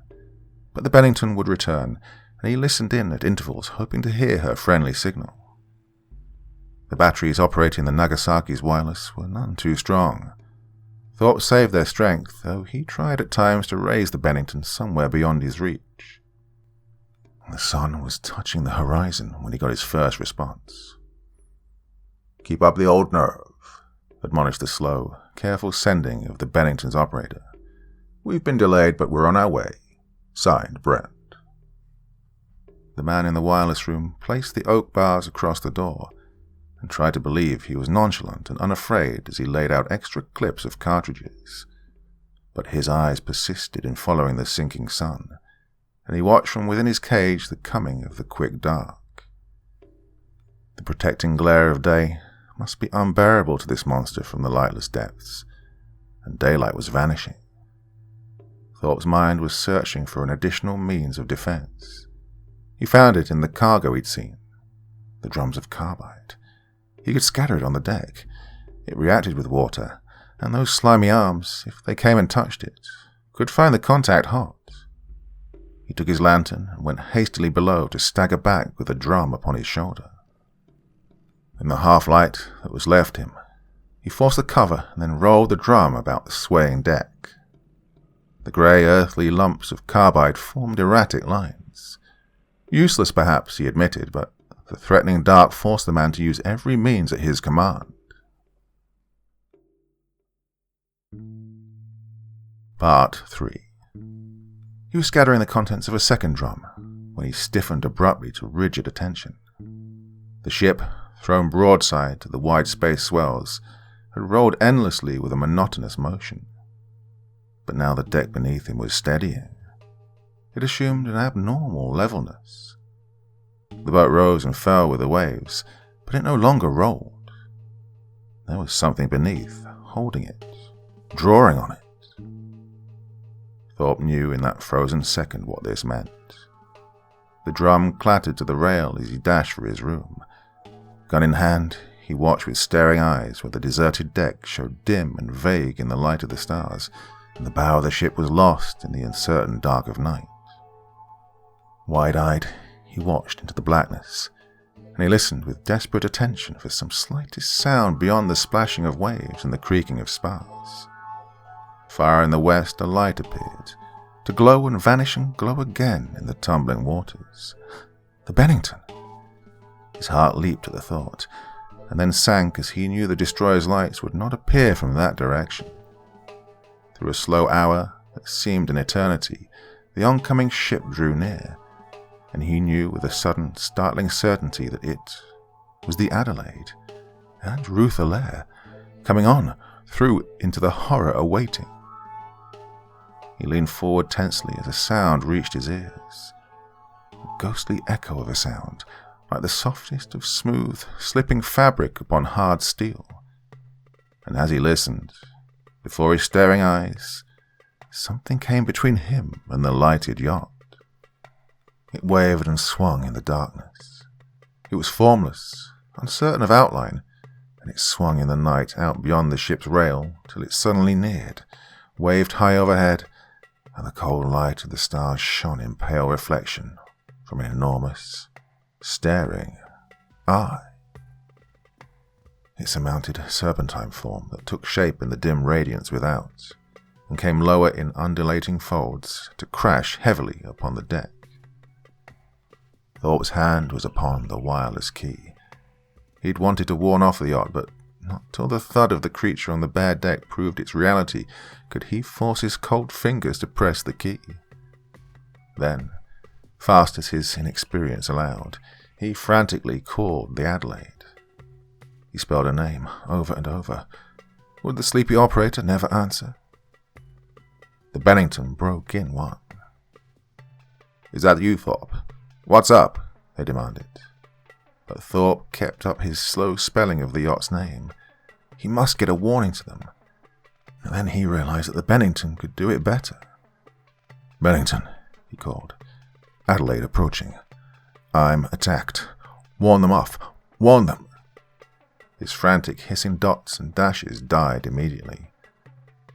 but the Bennington would return, and he listened in at intervals hoping to hear her friendly signal. The batteries operating the Nagasaki's wireless were none too strong. Thorpe saved their strength, though he tried at times to raise the Bennington somewhere beyond his reach. The sun was touching the horizon when he got his first response. "Keep up the old nerve," admonished the slow, careful sending of the Bennington's operator. "We've been delayed, but we're on our way. Signed, Brent." The man in the wireless room placed the oak bars across the door and tried to believe he was nonchalant and unafraid as he laid out extra clips of cartridges. But his eyes persisted in following the sinking sun, and he watched from within his cage the coming of the quick dark. The protecting glare of day must be unbearable to this monster from the lightless depths, and daylight was vanishing. Thorpe's mind was searching for an additional means of defense. He found it in the cargo he'd seen, the drums of carbide. He could scatter it on the deck. It reacted with water, and those slimy arms, if they came and touched it, could find the contact hot. He took his lantern and went hastily below to stagger back with a drum upon his shoulder. In the half-light that was left him, he forced the cover and then rolled the drum about the swaying deck. The grey, earthly lumps of carbide formed erratic lines. Useless, perhaps, he admitted, but the threatening dark forced the man to use every means at his command. Part 3. He was scattering the contents of a second drum when he stiffened abruptly to rigid attention. The ship, thrown broadside to the wide space swells, had rolled endlessly with a monotonous motion. But now the deck beneath him was steadying. It assumed an abnormal levelness. The boat rose and fell with the waves, but it no longer rolled. There was something beneath, holding it, drawing on it. Thorpe knew in that frozen second what this meant. The drum clattered to the rail as he dashed for his room. Gun in hand, he watched with staring eyes where the deserted deck showed dim and vague in the light of the stars, and the bow of the ship was lost in the uncertain dark of night. Wide-eyed, he watched into the blackness, and he listened with desperate attention for some slightest sound beyond the splashing of waves and the creaking of spars. Far in the west a light appeared, to glow and vanish and glow again in the tumbling waters. The Bennington! His heart leaped at the thought, and then sank as he knew the destroyer's lights would not appear from that direction. Through a slow hour that seemed an eternity, the oncoming ship drew near, and he knew with a sudden, startling certainty that it was the Adelaide, and Ruth Allaire, coming on, through into the horror awaiting. He leaned forward tensely as a sound reached his ears. A ghostly echo of a sound, like the softest of smooth, slipping fabric upon hard steel. And as he listened, before his staring eyes, something came between him and the lighted yacht. It wavered and swung in the darkness. It was formless, uncertain of outline, and it swung in the night out beyond the ship's rail till it suddenly neared, waved high overhead, and the cold light of the stars shone in pale reflection from an enormous, staring eye. It surmounted a serpentine form that took shape in the dim radiance without, and came lower in undulating folds to crash heavily upon the deck. Thorpe's hand was upon the wireless key. He'd wanted to warn off the yacht, but not till the thud of the creature on the bare deck proved its reality could he force his cold fingers to press the key. Then, fast as his inexperience allowed, he frantically called the Adelaide. He spelled her name over and over. Would the sleepy operator never answer? The Bennington broke in one. "Is that you, Thorpe? What's up?" they demanded. But Thorpe kept up his slow spelling of the yacht's name. He must get a warning to them. And then he realized that the Bennington could do it better. "Bennington," he called. "Adelaide approaching. I'm attacked. Warn them off. Warn them." His frantic hissing dots and dashes died immediately.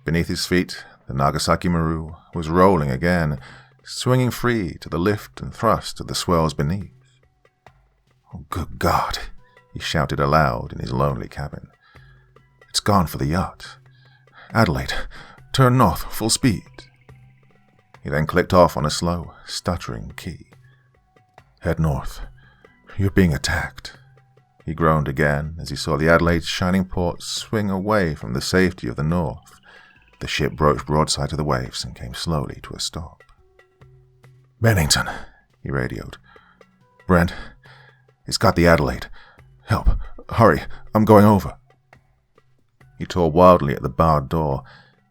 Beneath his feet, the Nagasaki Maru was rolling again, swinging free to the lift and thrust of the swells beneath. "Oh, good God," he shouted aloud in his lonely cabin. "It's gone for the yacht. Adelaide, turn north, full speed." He then clicked off on a slow, stuttering key. "Head north. You're being attacked." He groaned again as he saw the Adelaide's shining ports swing away from the safety of the north. The ship broached broadside to the waves and came slowly to a stop. "Bennington," he radioed. "Brent, it's got the Adelaide. Help. Hurry. I'm going over." He tore wildly at the barred door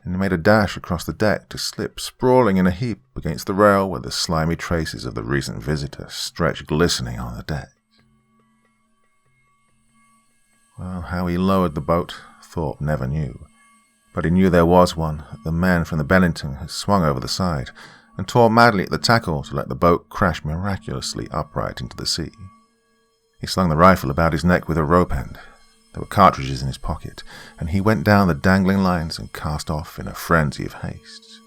and made a dash across the deck to slip sprawling in a heap against the rail where the slimy traces of the recent visitor stretched glistening on the deck. Well, how he lowered the boat, Thorpe never knew, but he knew there was one that the men from the Bennington had swung over the side and tore madly at the tackle to let the boat crash miraculously upright into the sea. He slung the rifle about his neck with a rope end. There were cartridges in his pocket, and he went down the dangling lines and cast off in a frenzy of haste.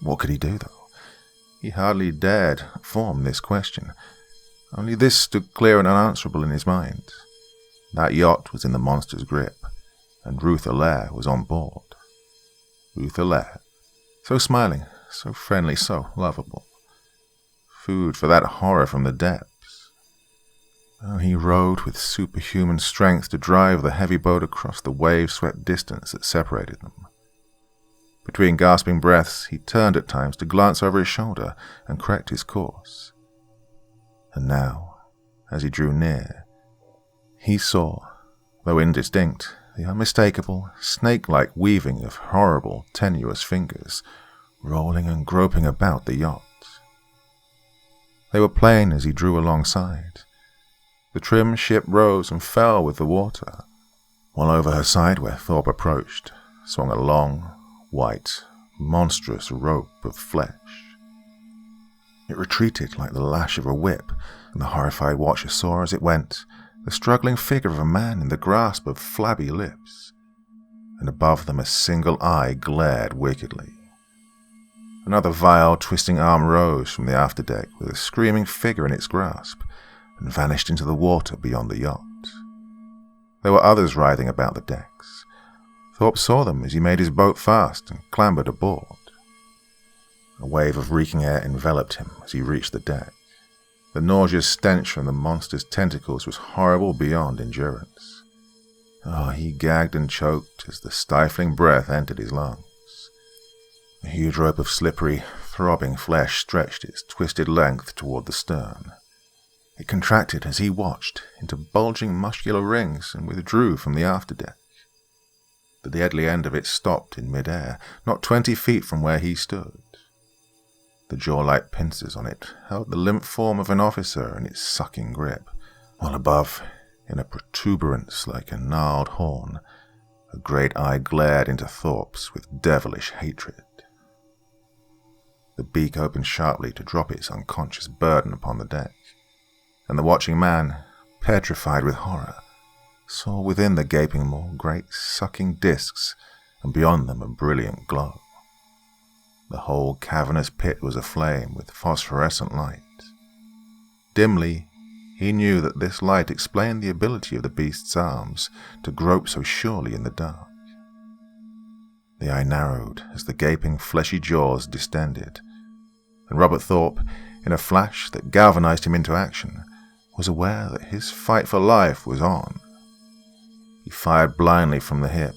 What could he do, though? He hardly dared form this question. Only this stood clear and unanswerable in his mind. That yacht was in the monster's grip, and Ruth Allaire was on board. Ruth Allaire, so smiling, so friendly, so lovable. Food for that horror from the depths. Well, he rowed with superhuman strength to drive the heavy boat across the wave-swept distance that separated them. Between gasping breaths, he turned at times to glance over his shoulder and correct his course. And now, as he drew near, he saw, though indistinct, the unmistakable, snake-like weaving of horrible, tenuous fingers, rolling and groping about the yacht. They were plain as he drew alongside. The trim ship rose and fell with the water, while over her side where Thorpe approached swung a long, white, monstrous rope of flesh. It retreated like the lash of a whip, and the horrified watcher saw as it went the struggling figure of a man in the grasp of flabby lips, and above them a single eye glared wickedly. Another vile, twisting arm rose from the afterdeck with a screaming figure in its grasp, and vanished into the water beyond the yacht. There were others writhing about the decks. Thorpe saw them as he made his boat fast and clambered aboard. A wave of reeking air enveloped him as he reached the deck. The nauseous stench from the monster's tentacles was horrible beyond endurance. Oh, he gagged and choked as the stifling breath entered his lungs. A huge rope of slippery, throbbing flesh stretched its twisted length toward the stern. It contracted as he watched into bulging muscular rings and withdrew from the afterdeck. The deadly end of it stopped in mid-air, not 20 feet from where he stood. The jaw-like pincers on it held the limp form of an officer in its sucking grip, while above, in a protuberance like a gnarled horn, a great eye glared into Thorpe's with devilish hatred. The beak opened sharply to drop its unconscious burden upon the deck, and the watching man, petrified with horror, saw within the gaping maw great sucking discs, and beyond them a brilliant glow. The whole cavernous pit was aflame with phosphorescent light. Dimly, he knew that this light explained the ability of the beast's arms to grope so surely in the dark. The eye narrowed as the gaping fleshy jaws distended, and Robert Thorpe, in a flash that galvanized him into action, was aware that his fight for life was on. He fired blindly from the hip,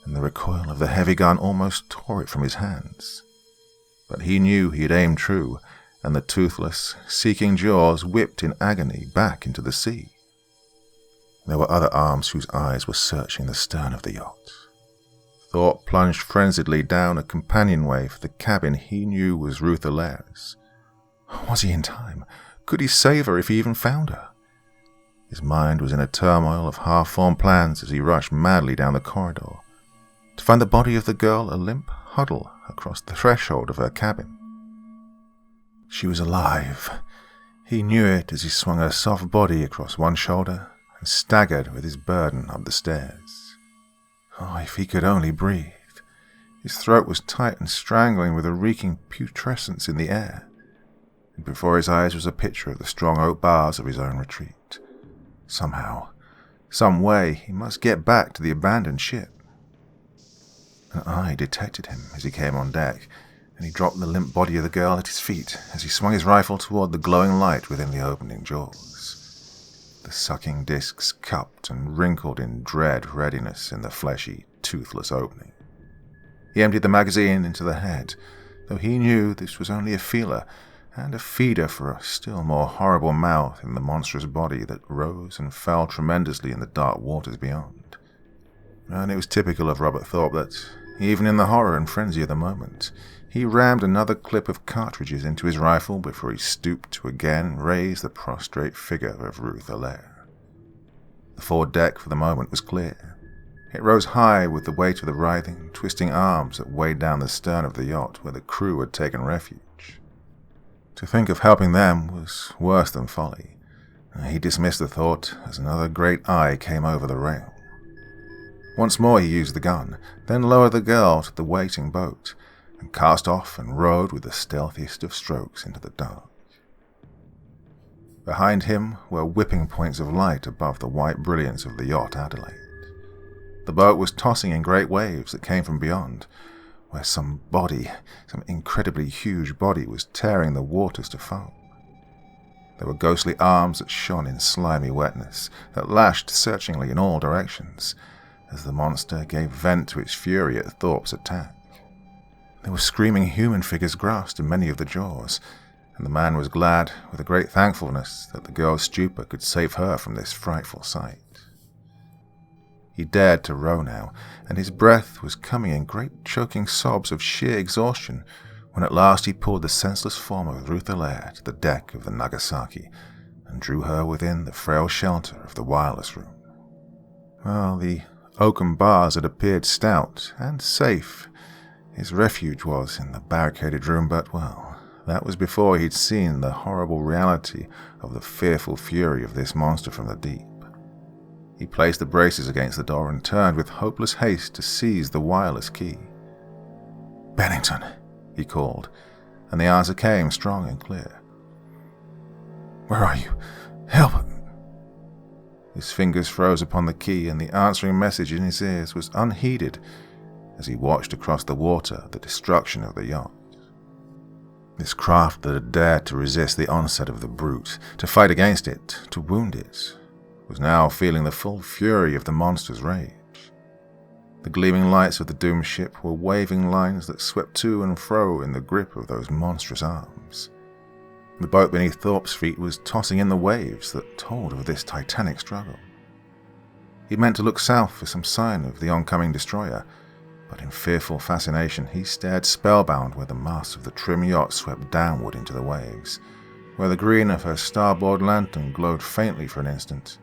and the recoil of the heavy gun almost tore it from his hands. But he knew he had aimed true, and the toothless, seeking jaws whipped in agony back into the sea. There were other arms whose eyes were searching the stern of the yacht. Thorpe plunged frenziedly down a companionway for the cabin he knew was Ruth Allaire's. Was he in time? Could he save her if he even found her? His mind was in a turmoil of half-formed plans as he rushed madly down the corridor, to find the body of the girl a limp huddle across the threshold of her cabin. She was alive. He knew it as he swung her soft body across one shoulder and staggered with his burden up the stairs. Oh, if he could only breathe. His throat was tight and strangling with a reeking putrescence in the air, and before his eyes was a picture of the strong oak bars of his own retreat. Somehow, some way, he must get back to the abandoned ship. An eye detected him as he came on deck, and he dropped the limp body of the girl at his feet as he swung his rifle toward the glowing light within the opening jaws. The sucking discs cupped and wrinkled in dread readiness in the fleshy, toothless opening. He emptied the magazine into the head, though he knew this was only a feeler and a feeder for a still more horrible mouth in the monstrous body that rose and fell tremendously in the dark waters beyond. And it was typical of Robert Thorpe that, even in the horror and frenzy of the moment, he rammed another clip of cartridges into his rifle before he stooped to again raise the prostrate figure of Ruth Allaire. The forward deck for the moment was clear. It rose high with the weight of the writhing, twisting arms that weighed down the stern of the yacht where the crew had taken refuge. To think of helping them was worse than folly. He dismissed the thought as another great eye came over the rail. Once more he used the gun, then lowered the girl to the waiting boat, and cast off and rowed with the stealthiest of strokes into the dark. Behind him were whipping points of light above the white brilliance of the yacht Adelaide. The boat was tossing in great waves that came from beyond, where some incredibly huge body was tearing the waters to foam. There were ghostly arms that shone in slimy wetness, that lashed searchingly in all directions, as the monster gave vent to its fury at Thorpe's attack. There were screaming human figures grasped in many of the jaws, and the man was glad, with a great thankfulness, that the girl's stupor could save her from this frightful sight. He dared to row now, and his breath was coming in great choking sobs of sheer exhaustion when at last he pulled the senseless form of Ruth Allaire to the deck of the Nagasaki and drew her within the frail shelter of the wireless room. Well, the oaken bars had appeared stout and safe. His refuge was in the barricaded room, but, well, that was before he'd seen the horrible reality of the fearful fury of this monster from the deep. He placed the braces against the door and turned with hopeless haste to seize the wireless key. "Bennington," he called, and the answer came strong and clear. "Where are you? Help!" His fingers froze upon the key, and the answering message in his ears was unheeded as he watched across the water the destruction of the yacht. This craft that had dared to resist the onset of the brute, to fight against it, to wound it, was now feeling the full fury of the monster's rage. The gleaming lights of the doomed ship were waving lines that swept to and fro in the grip of those monstrous arms. The boat beneath Thorpe's feet was tossing in the waves that told of this titanic struggle. He meant to look south for some sign of the oncoming destroyer, but in fearful fascination he stared spellbound where the mast of the trim yacht swept downward into the waves, where the green of her starboard lantern glowed faintly for an instant,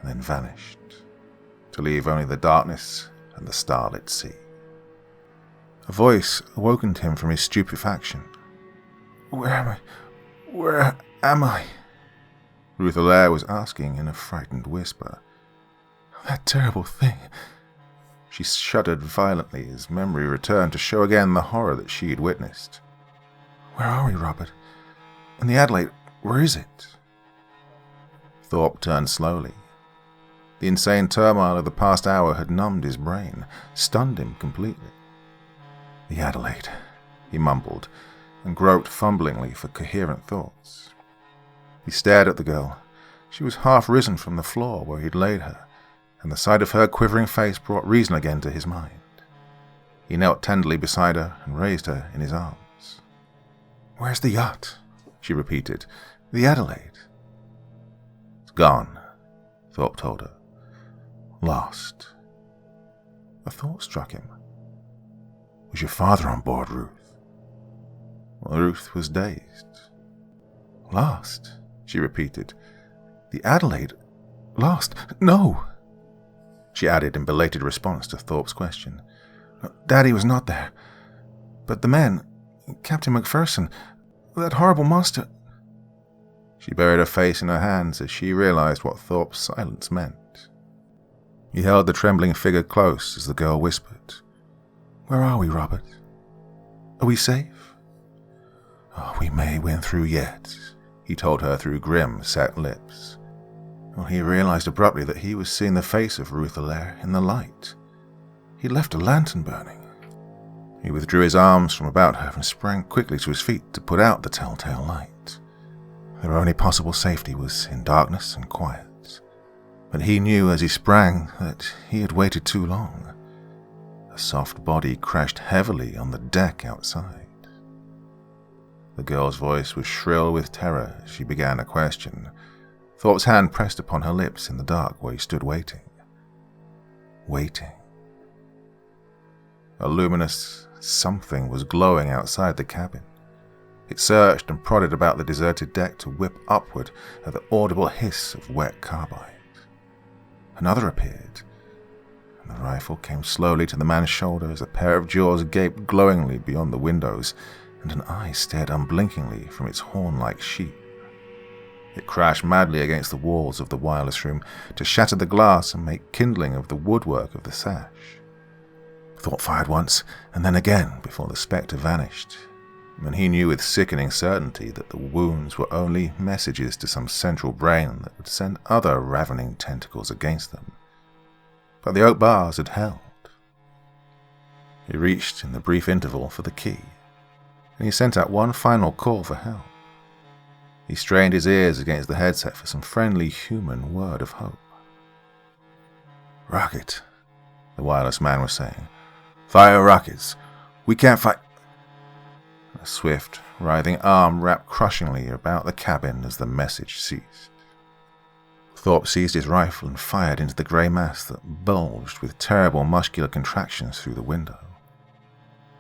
and then vanished, to leave only the darkness and the starlit sea. A voice awakened him from his stupefaction. "Where am I? Where am I?" Ruth Allaire was asking in a frightened whisper. "That terrible thing." She shuddered violently as memory returned to show again the horror that she had witnessed. "Where are we, Robert? And the Adelaide, where is it?" Thorpe turned slowly. The insane turmoil of the past hour had numbed his brain, stunned him completely. "The Adelaide," he mumbled, and groped fumblingly for coherent thoughts. He stared at the girl. She was half risen from the floor where he'd laid her, and the sight of her quivering face brought reason again to his mind. He knelt tenderly beside her and raised her in his arms. "Where's the yacht?" she repeated. "The Adelaide?" "It's gone," Thorpe told her. "Lost." A thought struck him. "Was your father on board, Ruth?" Well, Ruth was dazed. "Lost," she repeated. "The Adelaide? Lost? No!" she added in belated response to Thorpe's question. "Daddy was not there. But the men, Captain McPherson, that horrible monster—" She buried her face in her hands as she realized what Thorpe's silence meant. He held the trembling figure close as the girl whispered, "Where are we, Robert? Are we safe?" "Oh, we may win through yet," he told her through grim, set lips. Well, he realized abruptly that he was seeing the face of Ruth Allaire in the light. He'd left a lantern burning. He withdrew his arms from about her and sprang quickly to his feet to put out the telltale light. Their only possible safety was in darkness and quiet. But he knew as he sprang that he had waited too long. A soft body crashed heavily on the deck outside. The girl's voice was shrill with terror as she began a question. Thorpe's hand pressed upon her lips in the dark where he stood waiting. Waiting. A luminous something was glowing outside the cabin. It searched and prodded about the deserted deck to whip upward at the audible hiss of wet carbide. Another appeared, and the rifle came slowly to the man's shoulder as a pair of jaws gaped glowingly beyond the windows, and an eye stared unblinkingly from its horn-like sheath. It crashed madly against the walls of the wireless room to shatter the glass and make kindling of the woodwork of the sash. Thorpe fired once, and then again before the spectre vanished, and he knew with sickening certainty that the wounds were only messages to some central brain that would send other ravening tentacles against them. But the oak bars had held. He reached in the brief interval for the key, and he sent out one final call for help. He strained his ears against the headset for some friendly human word of hope. "Rocket," the wireless man was saying. "Fire rockets. We can't fight—" A swift, writhing arm wrapped crushingly about the cabin as the message ceased. Thorpe seized his rifle and fired into the grey mass that bulged with terrible muscular contractions through the window.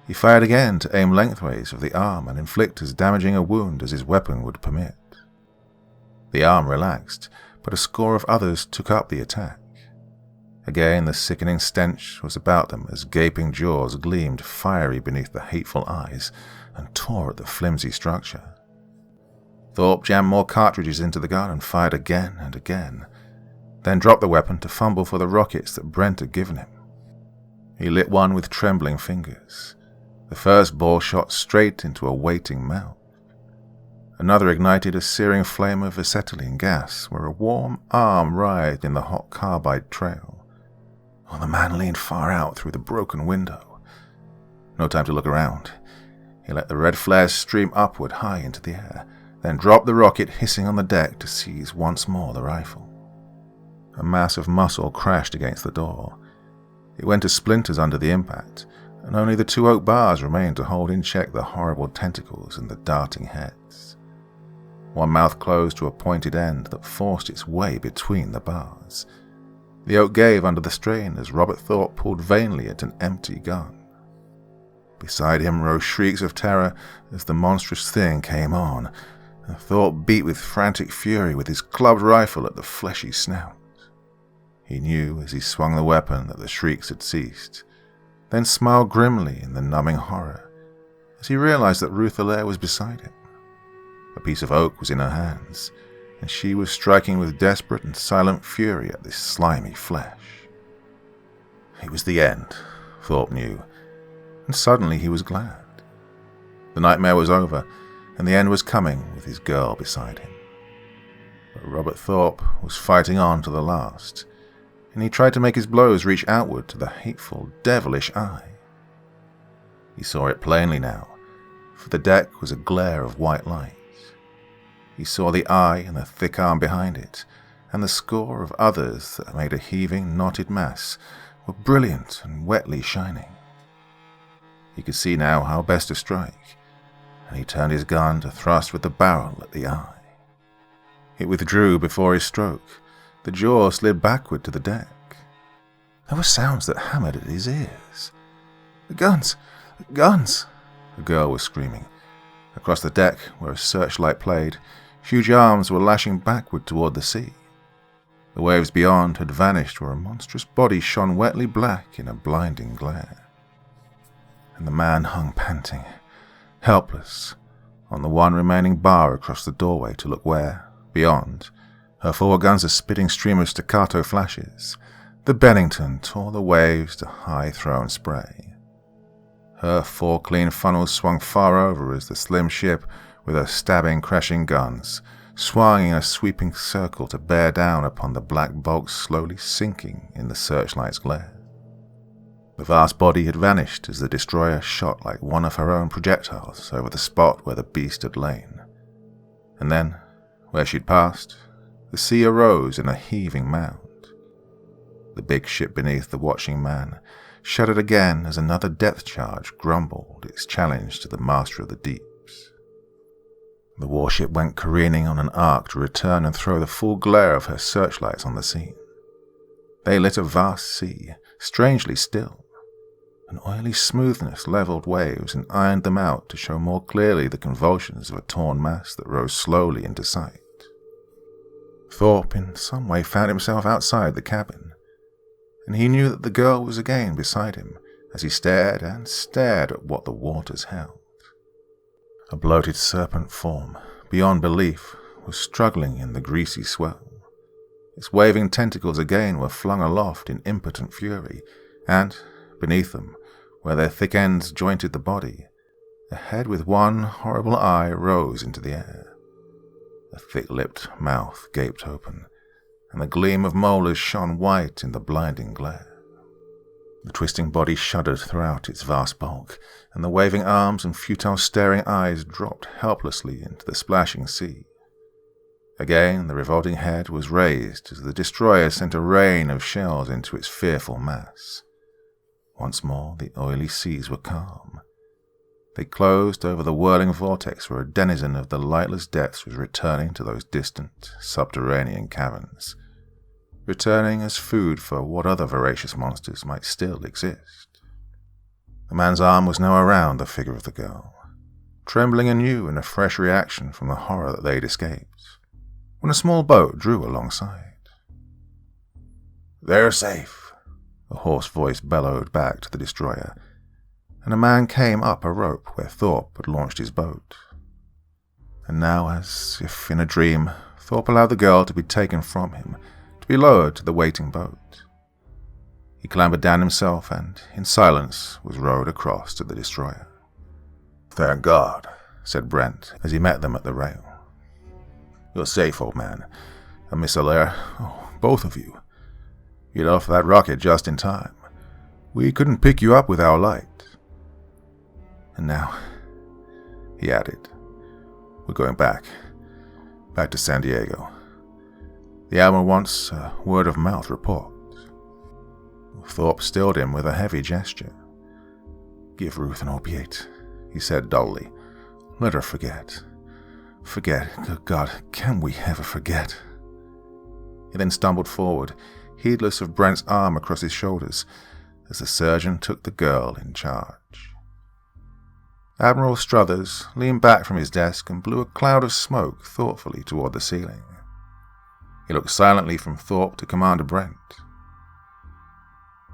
He fired again to aim lengthways of the arm and inflict as damaging a wound as his weapon would permit. The arm relaxed, but a score of others took up the attack. Again the sickening stench was about them as gaping jaws gleamed fiery beneath the hateful eyes and tore at the flimsy structure. Thorpe jammed more cartridges into the gun and fired again and again, then dropped the weapon to fumble for the rockets that Brent had given him. He lit one with trembling fingers. The first ball shot straight into a waiting mouth. Another ignited a searing flame of acetylene gas where a warm arm writhed in the hot carbide trail. The man leaned far out through the broken window. No time to look around. He let the red flares stream upward high into the air, then dropped the rocket hissing on the deck to seize once more the rifle. A mass of muscle crashed against the door. It went to splinters under the impact, and only the 2 oak bars remained to hold in check the horrible tentacles and the darting heads. One mouth closed to a pointed end that forced its way between the bars. The oak gave under the strain as Robert Thorpe pulled vainly at an empty gun. Beside him rose shrieks of terror as the monstrous thing came on, and Thorpe beat with frantic fury with his clubbed rifle at the fleshy snout. He knew as he swung the weapon that the shrieks had ceased, then smiled grimly in the numbing horror as he realized that Ruth Allaire was beside him. A piece of oak was in her hands, and she was striking with desperate and silent fury at this slimy flesh. It was the end, Thorpe knew, and suddenly he was glad. The nightmare was over, and the end was coming with his girl beside him. But Robert Thorpe was fighting on to the last, and he tried to make his blows reach outward to the hateful, devilish eye. He saw it plainly now, for the deck was a glare of white light. He saw the eye and the thick arm behind it, and the score of others that made a heaving, knotted mass were brilliant and wetly shining. He could see now how best to strike, and he turned his gun to thrust with the barrel at the eye. It withdrew before his stroke. The jaw slid backward to the deck. There were sounds that hammered at his ears. "The guns! The guns!" the girl was screaming. Across the deck, where a searchlight played, huge arms were lashing backward toward the sea. The waves beyond had vanished where a monstrous body shone wetly black in a blinding glare. And the man hung panting, helpless, on the one remaining bar across the doorway to look where, beyond, her 4 guns a spitting stream of staccato flashes, the Bennington tore the waves to high-thrown spray. Her 4 clean funnels swung far over as the slim ship, with her stabbing, crashing guns, swung in a sweeping circle to bear down upon the black bulk slowly sinking in the searchlight's glare. The vast body had vanished as the destroyer shot like one of her own projectiles over the spot where the beast had lain. And then, where she'd passed, the sea arose in a heaving mound. The big ship beneath the watching man shuddered again as another depth charge grumbled its challenge to the master of the deeps. The warship went careening on an arc to return and throw the full glare of her searchlights on the scene. They lit a vast sea, strangely still. An oily smoothness leveled waves and ironed them out to show more clearly the convulsions of a torn mass that rose slowly into sight. Thorpe in some way found himself outside the cabin, and he knew that the girl was again beside him as he stared and stared at what the waters held. A bloated serpent form, beyond belief, was struggling in the greasy swell. Its waving tentacles again were flung aloft in impotent fury, and, beneath them, where their thick ends jointed the body, a head with one horrible eye rose into the air. The thick-lipped mouth gaped open, and the gleam of molars shone white in the blinding glare. The twisting body shuddered throughout its vast bulk, and the waving arms and futile staring eyes dropped helplessly into the splashing sea. Again the revolting head was raised as the destroyer sent a rain of shells into its fearful mass. Once more the oily seas were calm. They closed over the whirling vortex where a denizen of the lightless depths was returning to those distant, subterranean caverns, returning as food for what other voracious monsters might still exist. The man's arm was now around the figure of the girl, trembling anew in a fresh reaction from the horror that they'd escaped, when a small boat drew alongside. "They're safe," a hoarse voice bellowed back to the destroyer, and a man came up a rope where Thorpe had launched his boat. And now, as if in a dream, Thorpe allowed the girl to be taken from him, to be lowered to the waiting boat. He clambered down himself and, in silence, was rowed across to the destroyer. "Thank God," said Brent as he met them at the rail. "You're safe, old man. And Miss Allaire, both of you. You got off that rocket just in time. We couldn't pick you up with our light. And now, he added. "We're going back to San Diego. The Admiral wants a word-of-mouth report." Thorpe stilled him with a heavy gesture. "Give Ruth an opiate," he said dully. "Let her forget. Forget. Good God, can we ever forget?" He then stumbled forward, heedless of Brent's arm across his shoulders, as the surgeon took the girl in charge. Admiral Struthers leaned back from his desk and blew a cloud of smoke thoughtfully toward the ceiling. He looked silently from Thorpe to Commander Brent.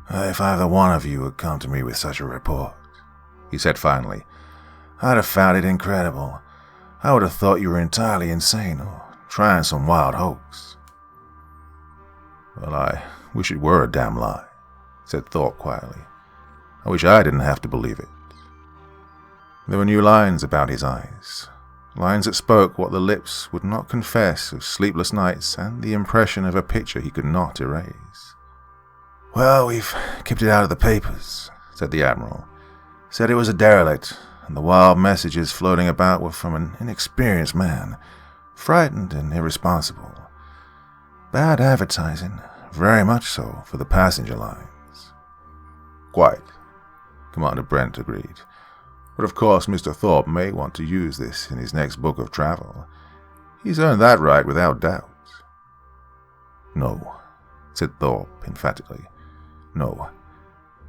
"If either one of you had come to me with such a report," he said finally, "I'd have found it incredible. I would have thought you were entirely insane or trying some wild hoax." "Well, I wish it were a damn lie," said Thorpe quietly. "I wish I didn't have to believe it." There were new lines about his eyes, lines that spoke what the lips would not confess of sleepless nights and the impression of a picture he could not erase. "Well, we've kept it out of the papers," said the Admiral. "Said it was a derelict, and the wild messages floating about were from an inexperienced man, frightened and irresponsible. Bad advertising, very much so, for the passenger lines." "Quite," Commander Brent agreed. "But of course Mr. Thorpe may want to use this in his next book of travel. He's earned that right without doubt." "No," said Thorpe emphatically. "No.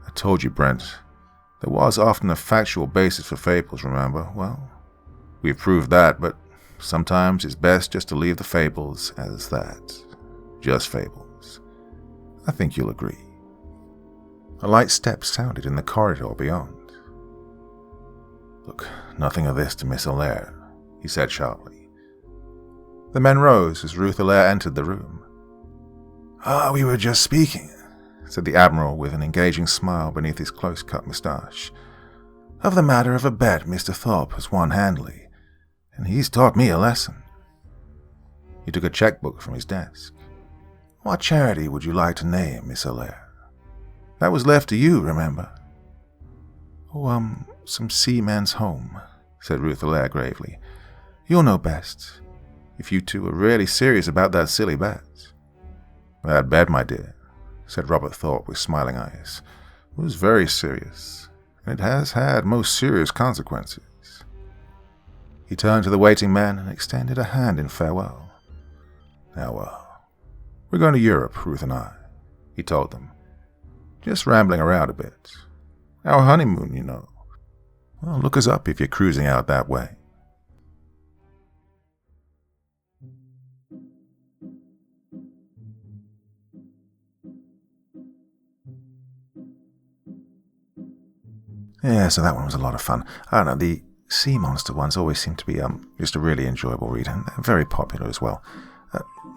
I told you, Brent, there was often a factual basis for fables, remember? Well, we've proved that, but sometimes it's best just to leave the fables as that. Just fables. I think you'll agree." A light step sounded in the corridor beyond. "Look, nothing of this to Miss Allaire," he said sharply. The men rose as Ruth Allaire entered the room. We were just speaking," said the Admiral with an engaging smile beneath his close-cut moustache, "of the matter of a bet Mr. Thorpe has won handily, and he's taught me a lesson." He took a checkbook from his desk. "What charity would you like to name, Miss Allaire? That was left to you, remember?" "Oh, some seaman's home," said Ruth Allaire gravely. "You'll know best, if you two are really serious about that silly bet." "That bet, my dear," said Robert Thorpe with smiling eyes, "was very serious, and it has had most serious consequences." He turned to the waiting men and extended a hand in farewell. "Now, we're going to Europe, Ruth and I," he told them. "Just rambling around a bit. Our honeymoon, you know. Well, look us up if you're cruising out that way." Yeah, so that one was a lot of fun. I don't know, the sea monster ones always seem to be just a really enjoyable read, and they're very popular as well.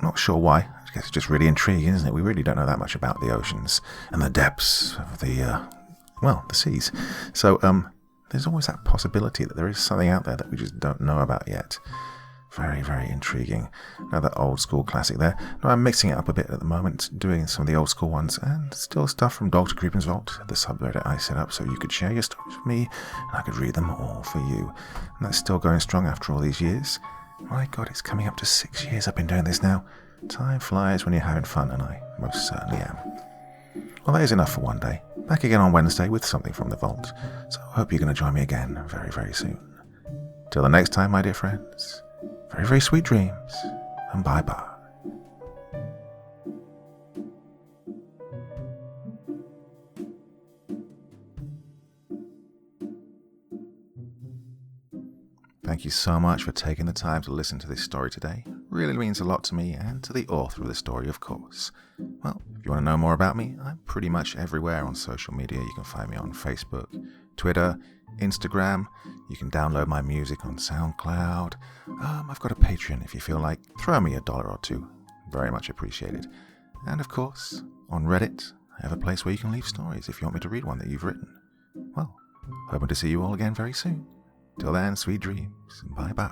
Not sure why. I guess it's just really intriguing, isn't it? We really don't know that much about the oceans and the depths of the seas. So there's always that possibility that there is something out there that we just don't know about yet. Very, very intriguing. Another old school classic there. Now, I'm mixing it up a bit at the moment, doing some of the old school ones, and still stuff from Dr. Creepen's Vault, the subreddit I set up so you could share your stories with me, and I could read them all for you. And that's still going strong after all these years. My God, it's coming up to 6 years I've been doing this now. Time flies when you're having fun, and I most certainly am. Well, that is enough for one day. Back again on Wednesday with something from the vault, so I hope you're going to join me again very, very soon. Till the next time, my dear friends, very, very sweet dreams, and bye-bye. Thank you so much for taking the time to listen to this story today. It really means a lot to me and to the author of the story, of course. Well, if you want to know more about me, I'm pretty much everywhere on social media. You can find me on Facebook, Twitter, Instagram. You can download my music on SoundCloud. I've got a Patreon if you feel like. Throw me $1 or $2. Very much appreciated. And of course, on Reddit, I have a place where you can leave stories if you want me to read one that you've written. Well, hoping to see you all again very soon. Till then, sweet dreams, and bye-bye.